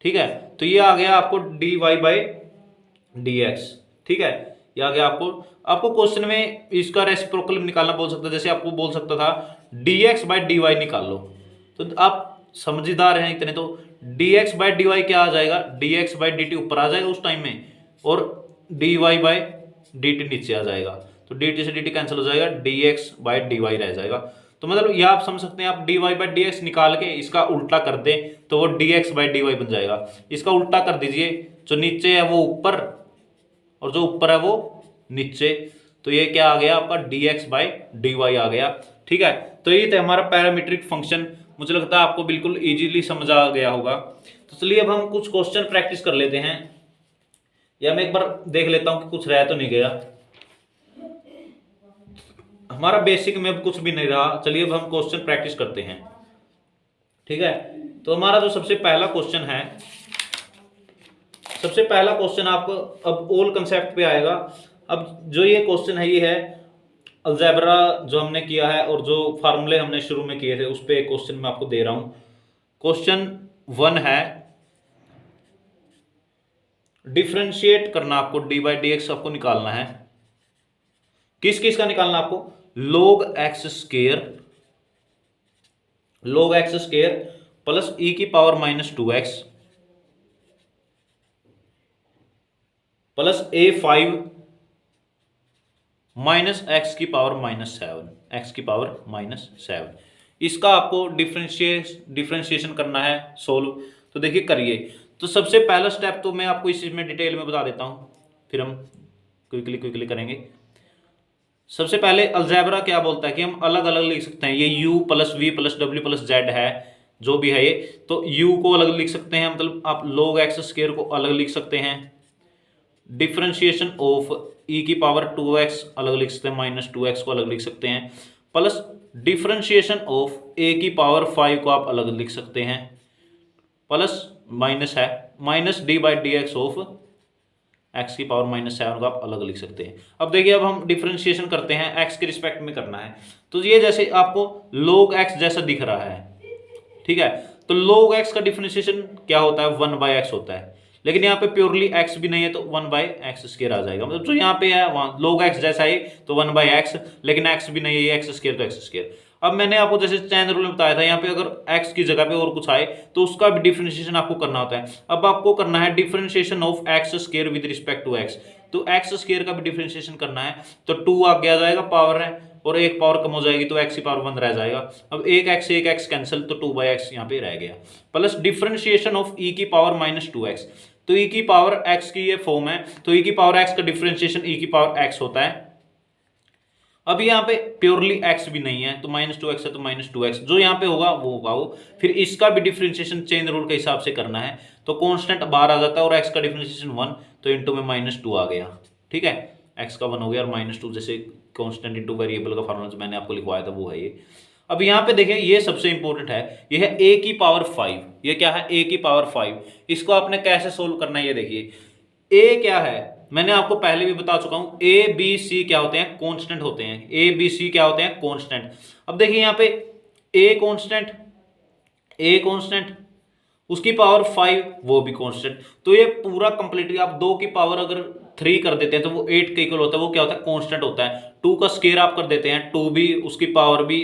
ठीक है, तो ये आ गया आपको dy बाई dx। ठीक है, ये आ गया आपको क्वेश्चन में इसका रेसिप्रोकल निकालना बोल सकता है, जैसे आपको बोल सकता था dx बाई dy निकाल लो। तो आप समझदार हैं इतने, तो dx बाई dy क्या आ जाएगा, dx बाई dt ऊपर आ जाएगा उस टाइम में और dy बाई dt नीचे आ जाएगा, तो dt से dt कैंसिल हो जाएगा, dx बाई dy रह जाएगा। तो मतलब ये आप समझ सकते हैं, आप dy बाई dx निकाल के इसका उल्टा कर दें तो वो dx बाई dy बन जाएगा। इसका उल्टा कर दीजिए, जो नीचे है वो ऊपर और जो ऊपर है वो नीचे, तो ये क्या आ गया आपका, dx बाई dy आ गया। ठीक है, तो ये था हमारा पैरामीट्रिक फंक्शन। मुझे लगता है आपको बिल्कुल इजीली समझ आ गया होगा। तो चलिए अब हम कुछ क्वेश्चन प्रैक्टिस कर लेते हैं, या मैं एक बार देख लेता हूं कि कुछ रह तो नहीं गया। हमारा बेसिक में अब कुछ भी नहीं रहा। चलिए अब हम क्वेश्चन प्रैक्टिस करते हैं। ठीक है, तो हमारा जो सबसे पहला क्वेश्चन है, सबसे पहला क्वेश्चन आपको अब ओल कंसेप्ट पे आएगा। अब जो ये क्वेश्चन है ये है अलजेब्रा जो हमने किया है और जो फार्मूले हमने शुरू में किए थे उस पे एक क्वेश्चन मैं आपको दे रहा हूं। क्वेश्चन 1 है, डिफरेंशिएट करना आपको, dy बाई dx आपको निकालना है। किस किस का निकालना आपको, log x square plus e की power minus 2x plus a5 minus x की पावर माइनस 7, इसका आपको डिफरेंशिएशन करना है, सोल्व। तो देखिए करिए। तो सबसे पहला स्टेप तो मैं आपको इस में डिटेल में बता देता हूं, फिर हम क्विकली करेंगे। सबसे पहले अलजेब्रा क्या बोलता है कि हम अलग अलग लिख सकते हैं, ये u plus v plus w plus z है, जो भी है ये, तो u को अलग लिख सकते हैं, मतलब आप log x स्क्वायर को अलग लिख सकते हैं डिफरेंशिएशन ऑफ ई की पावर 2x अलग लिख सकते हैं, माइनस 2x को अलग लिख सकते हैं, प्लस डिफरेंशिएशन ऑफ ए की पावर 5 को आप अलग लिख सकते हैं, प्लस माइनस है minus D by d x of x की पावर -7 को आप अलग लिख सकते हैं। अब देखिए, अब हम डिफरेंशिएशन करते हैं, एक्स के रिस्पेक्ट में करना है। तो ये जैसे आपको log x जैसा दिख रहा है, ठीक है, तो log x का डिफरेंशिएशन क्या होता है, 1/x होता है। लेकिन यहाँ पे प्योरली x भी नहीं है तो 1/x² आ जाएगा, मतलब जो यहाँ पे है वहाँ log x जैसा है तो 1/x, लेकिन x भी नहीं है, x² तो x²। अब मैंने आपको जैसे चैन रूल में बताया था, यहाँ पे अगर x की जगह पे और कुछ आए तो उसका भी डिफरेंशिएशन आपको करना होता है। अब आपको करना है differentiation of x² with respect to x, तो x² का भी डिफरेंशिएशन करना है, तो 2 आगे आ जाएगा, पावर है, और एक पावर कम हो जाएगी तो x की पावर 1 रह जाएगा। अब एक x कैंसिल, तो 2/x यहाँ पे रह गया, प्लस डिफरेंशिएशन ऑफ e की पावर -2x, तो e की पावर x की ये फॉर्म है, तो e की पावर x का डिफरेंशिएशन e की पावर x होता है। अब यहाँ पे प्योरली x भी नहीं है तो -2x है तो -2x, जो यहाँ पे होगा वो होगा वो। फिर इसका भी डिफरेंशिएशन चेन रूल के हिसाब से करना है, तो कांस्टेंट बाहर आ जाता है और x का डिफरेंशिएशन 1, तो इंटू में -2 आ गया, ठीक है, x का 1 हो गया और -2 जैसे कांस्टेंट इंटू वेरिएबल का फॉर्मूला जो मैंने आपको लिखवाया था वो है ये। अब यहाँ पे देखिए, ये सबसे इंपॉर्टेंट है, ये है a की पावर 5, ये क्या है, a की पावर 5, इसको आपने कैसे सोल्व करना है ये देखिए। a क्या है, मैंने आपको पहले भी बता चुका हूं, ए बी सी क्या होते हैं, कांस्टेंट होते हैं, ए बी सी क्या होते हैं, कांस्टेंट। अब देखिए यहाँ पे ए कांस्टेंट, उसकी पावर 5 वो भी कांस्टेंट, तो ये पूरा कंप्लीटली आप 2 की पावर अगर 3 कर देते हैं तो वो 8 के इक्वल होता है, वो क्या होता है, कांस्टेंट होता है। 2 का स्क्वायर आप कर देते हैं, 2 भी, उसकी पावर भी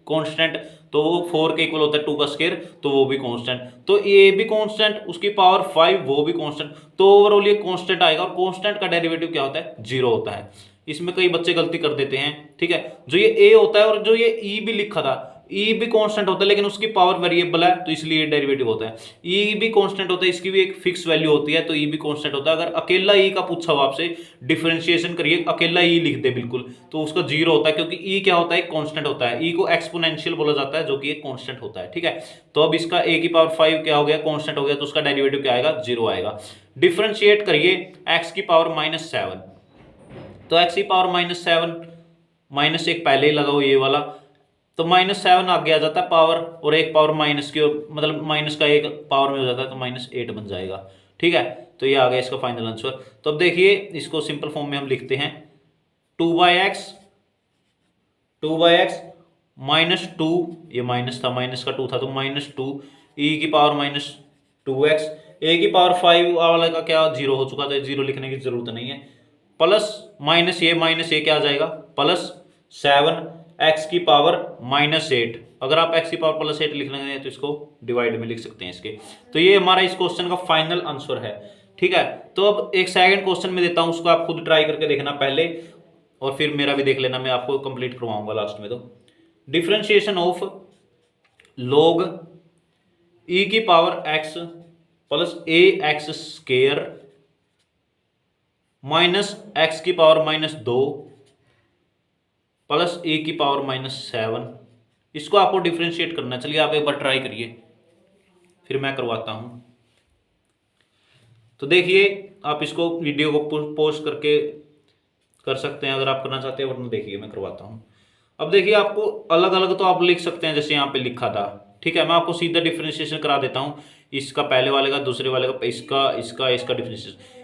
कांस्टेंट, तो वो 4 के इक्वल होता है, 2 का स्क्वायर, तो वो भी कांस्टेंट, तो ए भी कांस्टेंट, उसकी पावर 5 वो भी कांस्टेंट, तो ओवरऑल ये कांस्टेंट आएगा। और कांस्टेंट का डेरिवेटिव क्या होता है, 0 होता है। इसमें कई बच्चे गलती कर देते हैं, ठीक है, जो ये ए होता है और जो ये ई भी लिखा था, ई भी कांस्टेंट होता है लेकिन उसकी पावर वेरिएबल है तो इसलिए डेरिवेटिव होता है। ई भी कांस्टेंट होता है, इसकी भी एक फिक्स वैल्यू होती है, तो ई भी कांस्टेंट होता है। अगर अकेला ई का पूछा हो आपसे, डिफरेंशिएशन करिए, अकेला ई लिख दे बिल्कुल, तो उसका 0 होता है, क्योंकि ई क्या होता है, कांस्टेंट होता है। ई को एक्सपोनेंशियल बोला जाता है, जो कि एक कांस्टेंट होता है, ठीक है। तो अब इसका ए की पावर 5 क्या हो गया, कांस्टेंट हो गया, तो उसका डेरिवेटिव क्या आएगा, 0 आएगा। डिफरेंशिएट करिए एक्स की पावर -7, तो एक्स की पावर -7, -1 पहले ही लगाओ ये वाला, तो -7 आगे आ जाता है पावर, और एक पावर माइनस की, मतलब माइनस का एक पावर में हो जाता है, तो -8 बन जाएगा, ठीक है। तो ये आ गया इसका फाइनल आंसर। तो अब देखिए, इसको सिंपल फॉर्म में हम लिखते हैं, 2/x -2, ये माइनस था, माइनस का 2 था तो -2, e की पावर -2x, a की पावर 5 वाला का क्या 0 हो चुका था, 0 लिखने की जरूरत नहीं है, प्लस माइनस ये क्या आ जाएगा, +7 x की पावर -8। अगर आप x की पावर +8 लिखना है तो इसको डिवाइड में लिख सकते हैं इसके। तो ये हमारा इस क्वेश्चन का फाइनल आंसर है, ठीक है। तो अब एक सेकंड क्वेश्चन में देता हूं, उसको आप खुद ट्राई करके देखना पहले, और फिर मेरा भी देख लेना, मैं आपको कंप्लीट करवाऊंगा लास्ट में। तो डिफरेंशिएशन ऑफ log e की power x plus ax² minus x की पावर -2 प्लस a की पावर -7, इसको आपको डिफरेंशिएट करना है। चलिए आप एक बार ट्राई करिए, फिर मैं करवाता हूं। तो देखिए, आप इसको वीडियो को पॉज करके कर सकते हैं अगर आप करना चाहते हैं, वरना देखिए मैं करवाता हूं। अब देखिए, आपको अलग अलग तो आप लिख सकते हैं जैसे यहाँ पे लिखा था, ठीक है। मैं आपको सीधा डिफरेंशिएशन करा देता हूँ, इसका पहले वाले का, दूसरे वाले का,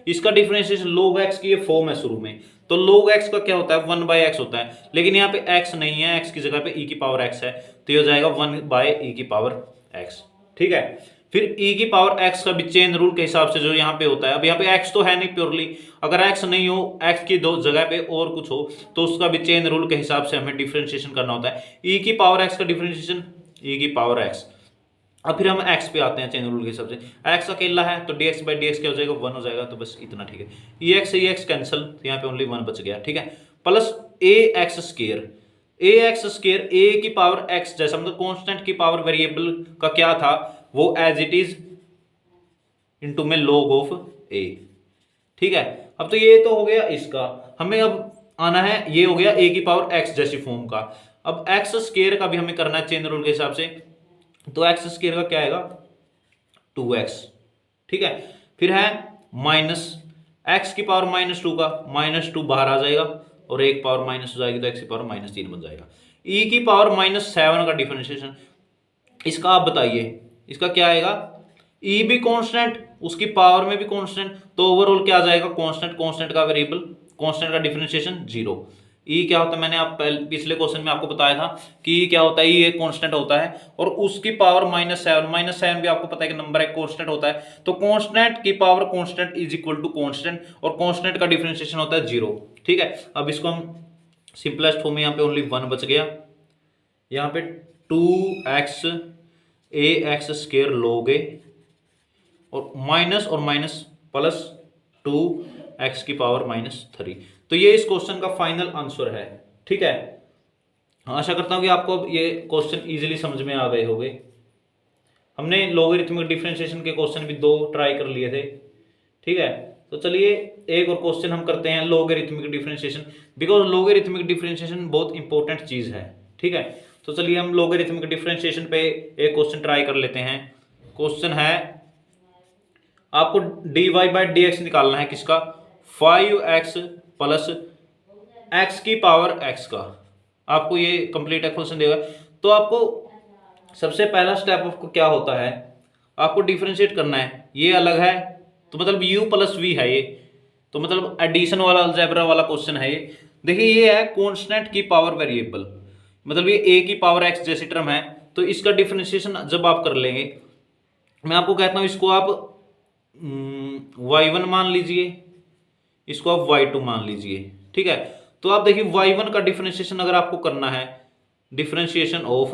इसका डिफरेंशिएशन log x की ये फॉर्म है शुरू में, तो log x का क्या होता है, 1/x होता है, लेकिन यहाँ पे x नहीं है, x की जगह पे e की पावर x है, तो ये हो जाएगा 1/e की पावर x, ठीक है। फिर e की पावर x का भी चेन रूल के हिसाब से जो यहाँ पे होता है, अब यहाँ पे x तो है नहीं प्योरली, अगर x नहीं हो, x की दो जगह पे और कुछ हो, तो उसका भी चेन रूल के हिसाब से हमें डिफरेंशिएशन करना होता है। e की पावर x का डिफरेंशिएशन e की पावर x। अब फिर हम x पे आते हैं चेन रूल के हिसाब से, x अकेला है तो dx/dx क्या हो जाएगा, 1 हो जाएगा, तो बस इतना, ठीक है। ex से ex कैंसिल, तो यहाँ पे ओनली 1 बच गया, ठीक है, प्लस ax² a की पावर x जैसा, मतलब कांस्टेंट की पावर वेरिएबल का क्या था, वो एज इट इज इनटू में log ऑफ a, ठीक है। अब तो ये तो हो गया इसका, हमें अब आना है, ये हो गया a की पावर x जैसी फॉर्म का। अब x² का भी हमें करना है चेन रूल के हिसाब से, तो x² का क्या आएगा, 2x, ठीक है। फिर है एक्स की पावर -2 का -2 बाहर आ जाएगा और एक पावर माइनस हो जाएगी तो एक्स की पावर -3 बन जाएगा। ई की पावर -7 का डिफरेंशिएशन, इसका आप बताइए इसका क्या आएगा। ई भी कांस्टेंट, उसकी पावर में भी कांस्टेंट, तो ओवरऑल क्या आ जाएगा, कांस्टेंट, कांस्टेंट का वेरिएबल, कांस्टेंट का डिफरेंशिएशन 0। ई क्या होता है, मैंने आप पिछले क्वेश्चन में आपको बताया था कि ई क्या होता है, ई एक कांस्टेंट होता है और उसकी पावर -7 भी आपको पता है कि नंबर एक कांस्टेंट होता है, तो कांस्टेंट की power constant is equal to constant और कांस्टेंट का डिफरेंशिएशन होता है 0। ठीक है, अब इसको हम सिंपलेस्ट फॉर्म में यहाँ पे ओनली 1 बच गया, यहाँ पे 2x ax² log a और माइनस प्लस 2x की पावर -3। तो ये इस क्वेश्चन का फाइनल आंसर है। ठीक है, आशा करता हूं कि आपको अब ये क्वेश्चन इजीली समझ में आ गए होंगे। हमने लॉगरिथमिक डिफरेंशिएशन के क्वेश्चन भी 2 ट्राई कर लिए थे। ठीक है, तो चलिए एक और क्वेश्चन हम करते हैं logarithmic differentiation, because logarithmic differentiation बहुत इंपॉर्टेंट चीज है। ठीक है, तो चलिए हम लॉगरिथमिक डिफरेंशिएशन पे एक क्वेश्चन ट्राई कर लेते हैं। क्वेश्चन है आपको dy/dx निकालना है, किसका, 5x प्लस x की पावर x का। आपको ये कंप्लीट एक्सप्रेशन देगा, तो आपको सबसे पहला स्टेप आपको क्या होता है, आपको डिफरेंशिएट करना है। ये अलग है तो मतलब u प्लस v है ये, तो मतलब एडिशन वाला अलजेब्रा वाला क्वेश्चन है ये। देखिए ये है कांस्टेंट की पावर वेरिएबल, मतलब ये a की पावर x जैसी टर्म है, तो इसका डिफरेंशिएशन जब आप कर लेंगे, मैं आपको कहता हूं इसको आप y1 मान लीजिए, इसको आप y2 मान लीजिए। ठीक है, तो आप देखिए y1 का डिफरेंशिएशन अगर आपको करना है, डिफरेंशिएशन ऑफ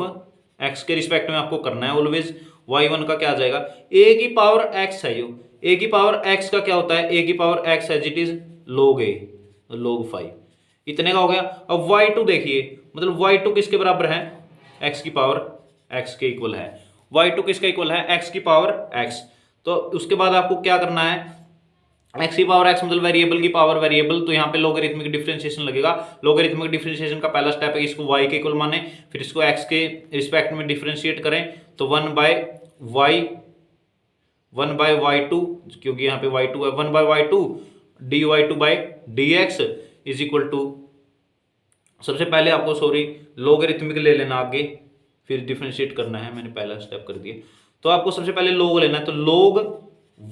x के रिस्पेक्ट में आपको करना है ऑलवेज, y1 का क्या आ जाएगा, a की पावर x है, यो a की पावर x का क्या होता है, a की power x as it is log a log 5, इतने का हो गया। अब y2 देखिए, मतलब y2 किसके बराबर है, x की पावर x के इक्वल है, y2 किसके इक्वल है, x की पावर x। तो उसके बाद आपको क्या करना है, x की पावर x मतलब वेरिएबल की पावर वेरिएबल, तो यहाँ पे लॉगरिथमिक डिफरेंशिएशन लगेगा। लॉगरिथमिक डिफरेंशिएशन का पहला स्टेप है इसको y के इक्वल माने, फिर इसको x के रिस्पेक्ट में डिफरेंशिएट करें, तो 1/y2, क्योंकि यहाँ पे y2 है, 1/y2 dy2/dx is equal to, सबसे पहले आपको लॉगरिथमिक ले लेना आगे, फिर डिफरेंशिएट करना है, मैंने पहला स्टेप कर दिया। तो आपको सबसे पहले log लेना है, तो log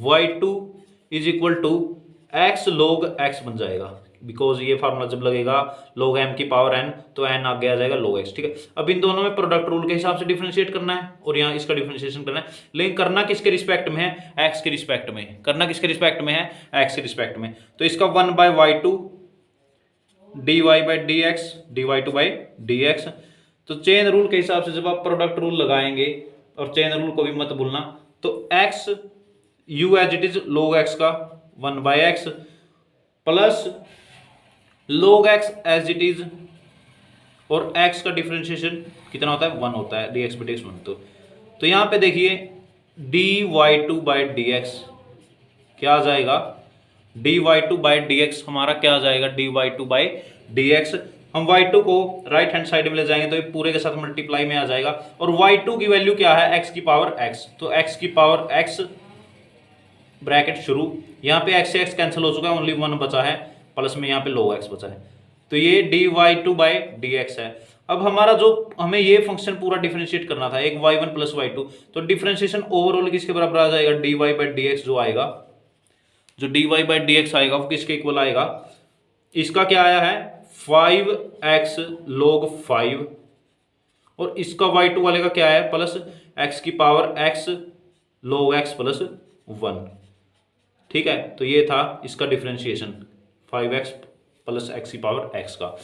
y2 is equal to x log x बन जाएगा, बिकॉज ये फार्मूला जब लगेगा log m की पावर n, तो n आगे आ जाएगा log x। ठीक है, अब इन दोनों में प्रोडक्ट रूल के हिसाब से डिफरेंशिएट करना है और यहाँ इसका डिफरेंशिएशन करना है, लेकिन करना किसके रिस्पेक्ट में है, x के रिस्पेक्ट में, करना किसके रिस्पेक्ट में है, x के रिस्पेक्ट में। तो इसका 1/y2 dy2/dx, तो चेन रूल के हिसाब से जब आप प्रोडक्ट रूल लगाएंगे, और चेन रूल को भी मत भूलना, तो x u as it is log x का 1/x plus log x as it is, और x का डिफरेंशिएशन कितना होता है, 1 होता है, dx/dx 1। तो यहाँ पे देखिए dy2/dx क्या आ जाएगा, dy2/dx हमारा क्या आ जाएगा, dy2/dx। हम y2 को राइट हैंड साइड में ले जाएंगे तो ये पूरे के साथ मल्टीप्लाई में आ जाएगा, और y2 की वैल्यू क्या है, x की पावर x, तो x की पावर x ब्रैकेट शुरू, यहाँ पे x से x कैंसिल हो चुका है, ओनली 1 बचा है, प्लस में यहाँ पे log x बचा है, तो ये dy2/dx है। अब हमारा जो हमें ये फंक्शन पूरा डिफरेंशिएट करना था, एक y1 प्लस y2, तो डिफरेंशिएशन ओवरऑल किसके बराबर आ जाएगा, dy/dx जो आएगा, जो dy/dx आएगा वो किसके इक्वल आएगा, इसका क्या आया है 5x log 5, और इसका y2 वाले का क्या है, प्लस x की power x log x plus 1। ठीक है, तो ये था इसका डिफरेंशिएशन 5x प्लस x की पावर x का।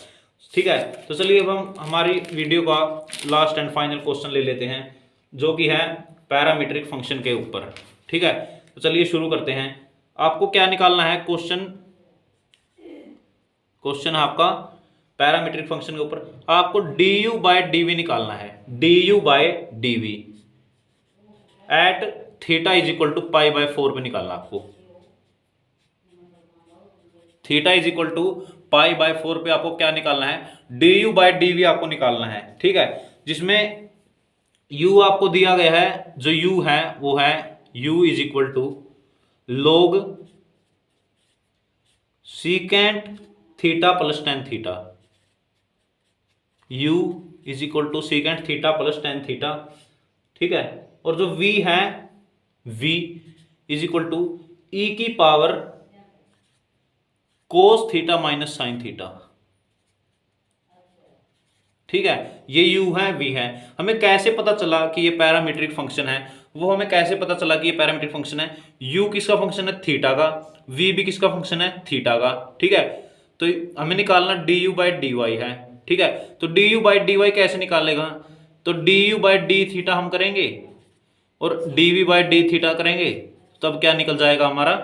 ठीक है, तो चलिए अब हम हमारी वीडियो का लास्ट एंड फाइनल क्वेश्चन ले लेते हैं, जो कि है पैरामीट्रिक फंक्शन के ऊपर। ठीक है, तो चलिए शुरू करते हैं। आपको क्या निकालना है, क्वेश्चन आपका पैरामीट्रिक फंक्शन के ऊपर, आपको du/dv निकालना है, du/dv at theta is equal to π/4 पे निकालना आपको, थीटा इज इक्वल टू π/4 पे आपको क्या निकालना है, du/dv आपको निकालना है। ठीक है, जिसमें u आपको दिया गया है, जो u है वो है u is equal to log secant theta plus tan theta, u is equal to secant theta plus tan theta, ठीक है। और जो v है, v is equal to e की power cos theta minus sine theta, ठीक है। ये u है, v है। हमें कैसे पता चला कि ये पैरामीट्रिक फंक्शन है, वो हमें कैसे पता चला कि ये पैरामीट्रिक फंक्शन है। u किसका फंक्शन है, थीटा का, v भी किसका फंक्शन है, थीटा का, ठीक है। तो हमें निकालना du बाई डी वाई है, ठीक है। तो du बाई डी वाई कैसे निकालेगा, तो du बाई डी थीटा हम करेंगे और dv बाई डी थीटा करेंगे, तब क्या निकल जाएगा हमारा,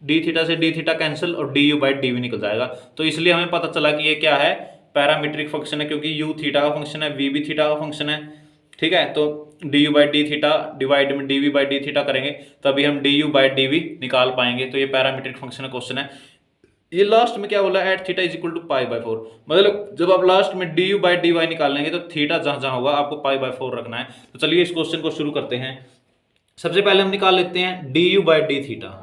डी थीटा से डी थीटा कैंसिल और du बाई डी निकल जाएगा। तो इसलिए हमें पता चला कि ये क्या है, पैरामीट्रिक फंक्शन है, क्योंकि u थीटा का फंक्शन है, v भी थीटा का फंक्शन है, ठीक है। तो du by D theta divide में dv बाई डी थीटा करेंगे तभी हम du बाई dv निकाल पाएंगे। तो ये पैरामीट्रिक फंक्शन का क्वेश्चन है। ये लास्ट में क्या बोला, at theta is equal to pi by four, मतलब जब आप लास्ट में du बाई डी वाई निकालेंगे तो थीटा जहां जहां होगा आपको पाई बाई फोर रखना है। तो चलिए इस क्वेश्चन को शुरू करते हैं। सबसे पहले हम निकाल लेते हैं du by D theta.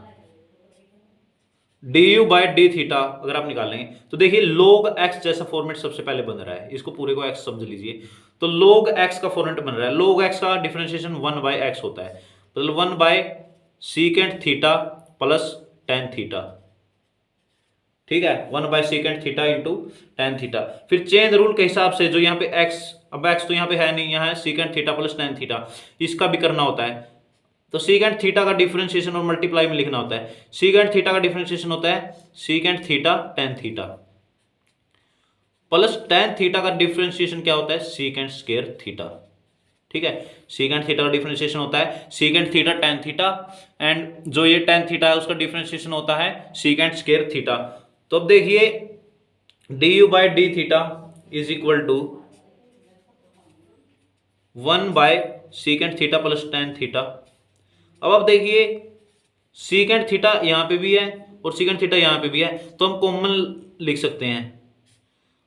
du by D theta अगर आप निकालेंगे तो देखिए log x जैसा फॉर्मेट सबसे पहले बन रहा है, इसको पूरे को x समझ लीजिए। तो log x का फॉर्मेट बन रहा है, log x का डिफरेंशिएशन 1 बाई x होता है, मतलब 1 by secant theta plus tan theta, ठीक है। 1 by secant theta into tan theta. फिर चेन रूल के हिसाब से जो यहाँ पे x, अब x तो यहाँ पे है नहीं, यहाँ है secant theta plus tan theta, इसका भी करना होता है। तो सीकेंट थीटा का डिफरेंशिएशन और मल्टीप्लाई में लिखना होता है। सीकेंट थीटा का डिफरेंशिएशन होता है secant theta tan theta plus tan theta का डिफरेंशिएशन क्या होता है, सीकेंट स्क्वायर थीटा, ठीक है। सीकेंट थीटा का डिफरेंशिएशन होता है secant theta tan theta, and जो ये टेन थीटा है उसका डिफरेंशिएशन होता है सीकेंट स्क्वायर थीटा। तो अब देखिए du by D theta is equal to 1 by secant theta plus tan theta. अब आप देखिए सीकेंट थीटा यहाँ पे भी है और सीकेंट थीटा यहाँ पे भी है, तो हम कॉमन लिख सकते हैं।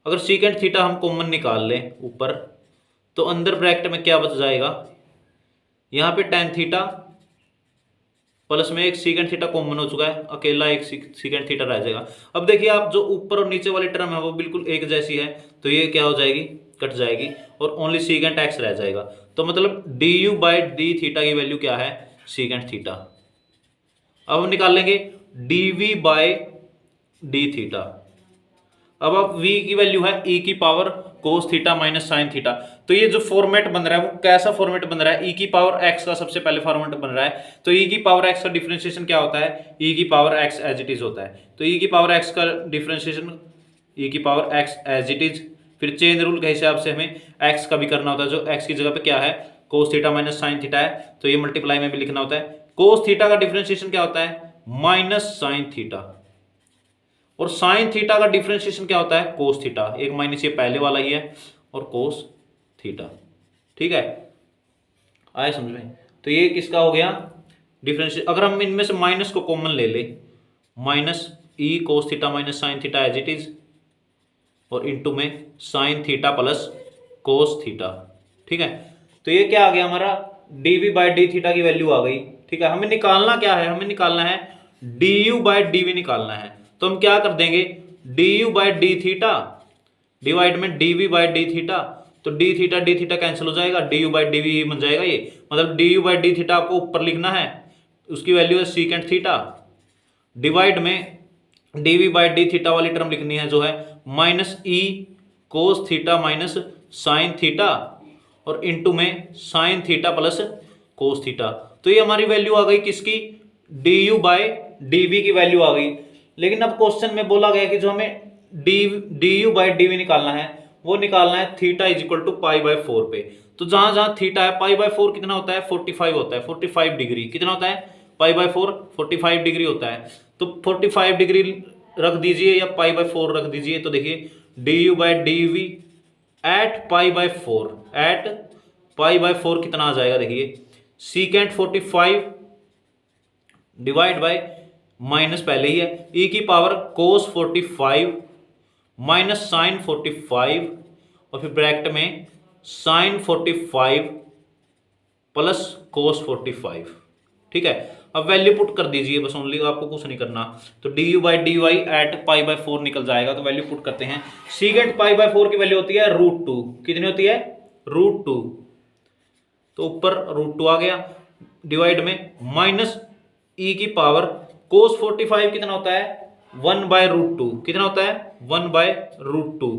अगर सीकेंट थीटा हम कॉमन निकाल लें ऊपर, तो अंदर ब्रैकेट में क्या बच जाएगा, यहाँ पे टेन थीटा प्लस में एक सीकेंट थीटा कॉमन हो चुका है, अकेला एक सीकेंट थीटा रह जाएगा। अब देखिए आप जो ऊपर और नीचे वाली टर्म है वो बिल्कुल एक जैसी है, तो ये क्या हो जाएगी, कट जाएगी और ओनली सीकेंट एक्स रह जाएगा। तो मतलब du बाई डी थीटा की वैल्यू क्या है, सीकेंट थीटा। अब हम निकालेंगे dv बाई डी थीटा। अब v की वैल्यू है e की power cos theta minus sine theta. तो ये जो फॉर्मेट बन रहा है वो कैसा फॉर्मेट बन रहा है, e की पावर x का सबसे पहले फॉर्मेट बन रहा है। तो e की पावर x का डिफरेंशिएशन क्या होता है, e की power x as it is होता है। तो e की पावर x का डिफरेंशिएशन e की power x as it is. फिर चेन रूल के हिसाब से हमें x का भी करना होता है, जो x की जगह पे क्या है, कोस थीटा माइनस साइन थीटा है, तो ये मल्टीप्लाई में भी लिखना होता है। कोस थीटा का डिफरेंशिएशन क्या होता है, माइनस साइन थीटा, और साइन थीटा का डिफरेंशिएशन क्या होता है, कोस थीटा। एक माइनस ये पहले वाला ही है और कोस थीटा, ठीक है, आए समझ में। तो ये किसका हो गया डिफरेंशिएशन। अगर हम इनमें से माइनस को कॉमन ले ले, minus E cos theta minus sine theta as it is, और इनटू में sine theta plus cos theta, ठीक है। तो ये क्या आ गया हमारा, dv बाई डी थीटा की वैल्यू आ गई, ठीक है। हमें निकालना क्या है, हमें निकालना है du बाई dv निकालना है। तो हम क्या कर देंगे, du by D theta divide में dv बाई डी थीटा, तो डी थीटा कैंसिल हो जाएगा, du बाई dv बन जाएगा ये, मतलब du बाई डी थीटा आपको ऊपर लिखना है, उसकी वैल्यू है सीकेंट थीटा, डिवाइड में dv बाई डी थीटा वाली टर्म लिखनी है जो है माइनस ई cos theta minus sine theta, और इनटू में sine theta plus cos theta. तो ये हमारी वैल्यू आ गई किसकी, du बाई dv की वैल्यू आ गई। लेकिन अब क्वेश्चन में बोला गया कि जो हमें du बाई dv निकालना है वो निकालना है theta is equal to pi by four पे। तो जहां जहां थीटा है, पाई बाई फोर कितना होता है, 45 होता है, 45 डिग्री कितना होता है, पाई बाई फोर 45 डिग्री होता है। तो 45 डिग्री रख दीजिए या पाई बाई फोर रख दीजिए। तो देखिए du by dv at pi by four, at pi by four कितना आ जाएगा, देखिए सीकेंट 45 डिवाइड बाई माइनस पहले ही है e की पावर कोस 45 माइनस साइन 45, और फिर ब्रैकेट में साइन 45 प्लस कोस 45, ठीक है। अब वैल्यू पुट कर दीजिए बस, ओनली आपको कुछ नहीं करना। तो du/dy एट π/4 निकल जाएगा। तो वैल्यू पुट करते हैं। सीकेंट π/4 की वैल्यू होती है √2। कितनी होती है? √2। तो ऊपर √2 आ गया, डिवाइड में माइनस ई की पावर cos 45 कितना होता है? 1/√2। कितना होता है? 1/√2।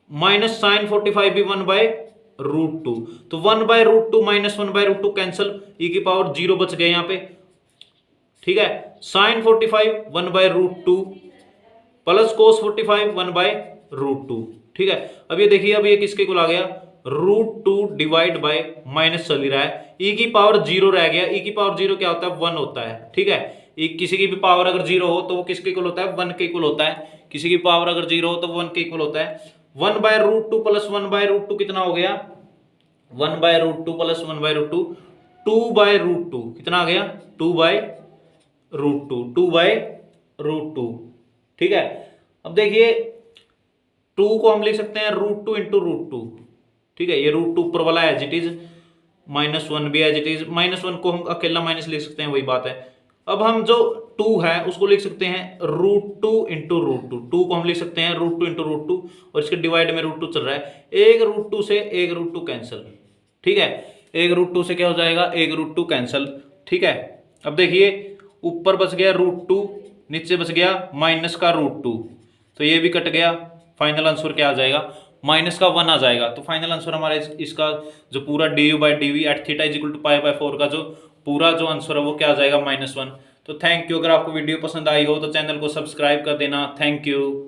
माइनस साइन 45 भी 1/√2। तो 1/√2 माइनस 1/√2 कैंसिल, ई की पावर 0 बच गया यहाँ पे। ठीक है, साइन 45 1/√2 प्लस cos 45 1/√2। ठीक है, अब ये देखिए, अब ये किसके इक्वल आ गया? √2 डिवाइड बाय माइनस चल ही रहा है, ई की पावर 0 रह गया। ई की पावर 0 क्या होता है? 1 होता है। ठीक है, किसी की भी पावर अगर 0 हो तो वो किसके इक्वल होता है? 1 के इक्वल होता है। किसी की पावर अगर 0 हो तो 1 के इक्वल होता है। 1/√2 प्लस 1/√2 कितना हो गया? 1/√2 प्लस 1/√2 2/√2 कितना आ गया? 2/√2 2/√2। ठीक है, अब देखिए 2 को हम लिख सकते हैं √2 इंटू √2। ठीक है, ये √2 ऊपर वाला एज इट इज, -1 भी एज इट इज, -1 को हम अकेला माइनस लिख सकते हैं, वही बात है। अब हम जो 2 है उसको लिख सकते हैं √2 इंटू √2। 2 को हम लिख सकते हैं √2 इंटू √2, और इसके डिवाइड में √2 चल रहा है। एक √2 से एक √2 कैंसिल। ठीक है, एक √2 से क्या हो जाएगा? एक √2 कैंसिल। ठीक है, अब देखिए ऊपर बच गया √2, नीचे बच गया माइनस का √2, तो ये भी कट गया। फाइनल आंसर क्या आ जाएगा? माइनस का 1 आ जाएगा। तो फाइनल आंसर हमारा इसका जो पूरा du/dv at theta is equal to π/4 का जो पूरा जो आंसर है वो क्या आ जाएगा? -1। तो थैंक यू। अगर आपको वीडियो पसंद आई हो तो चैनल को सब्सक्राइब कर देना। Thank you.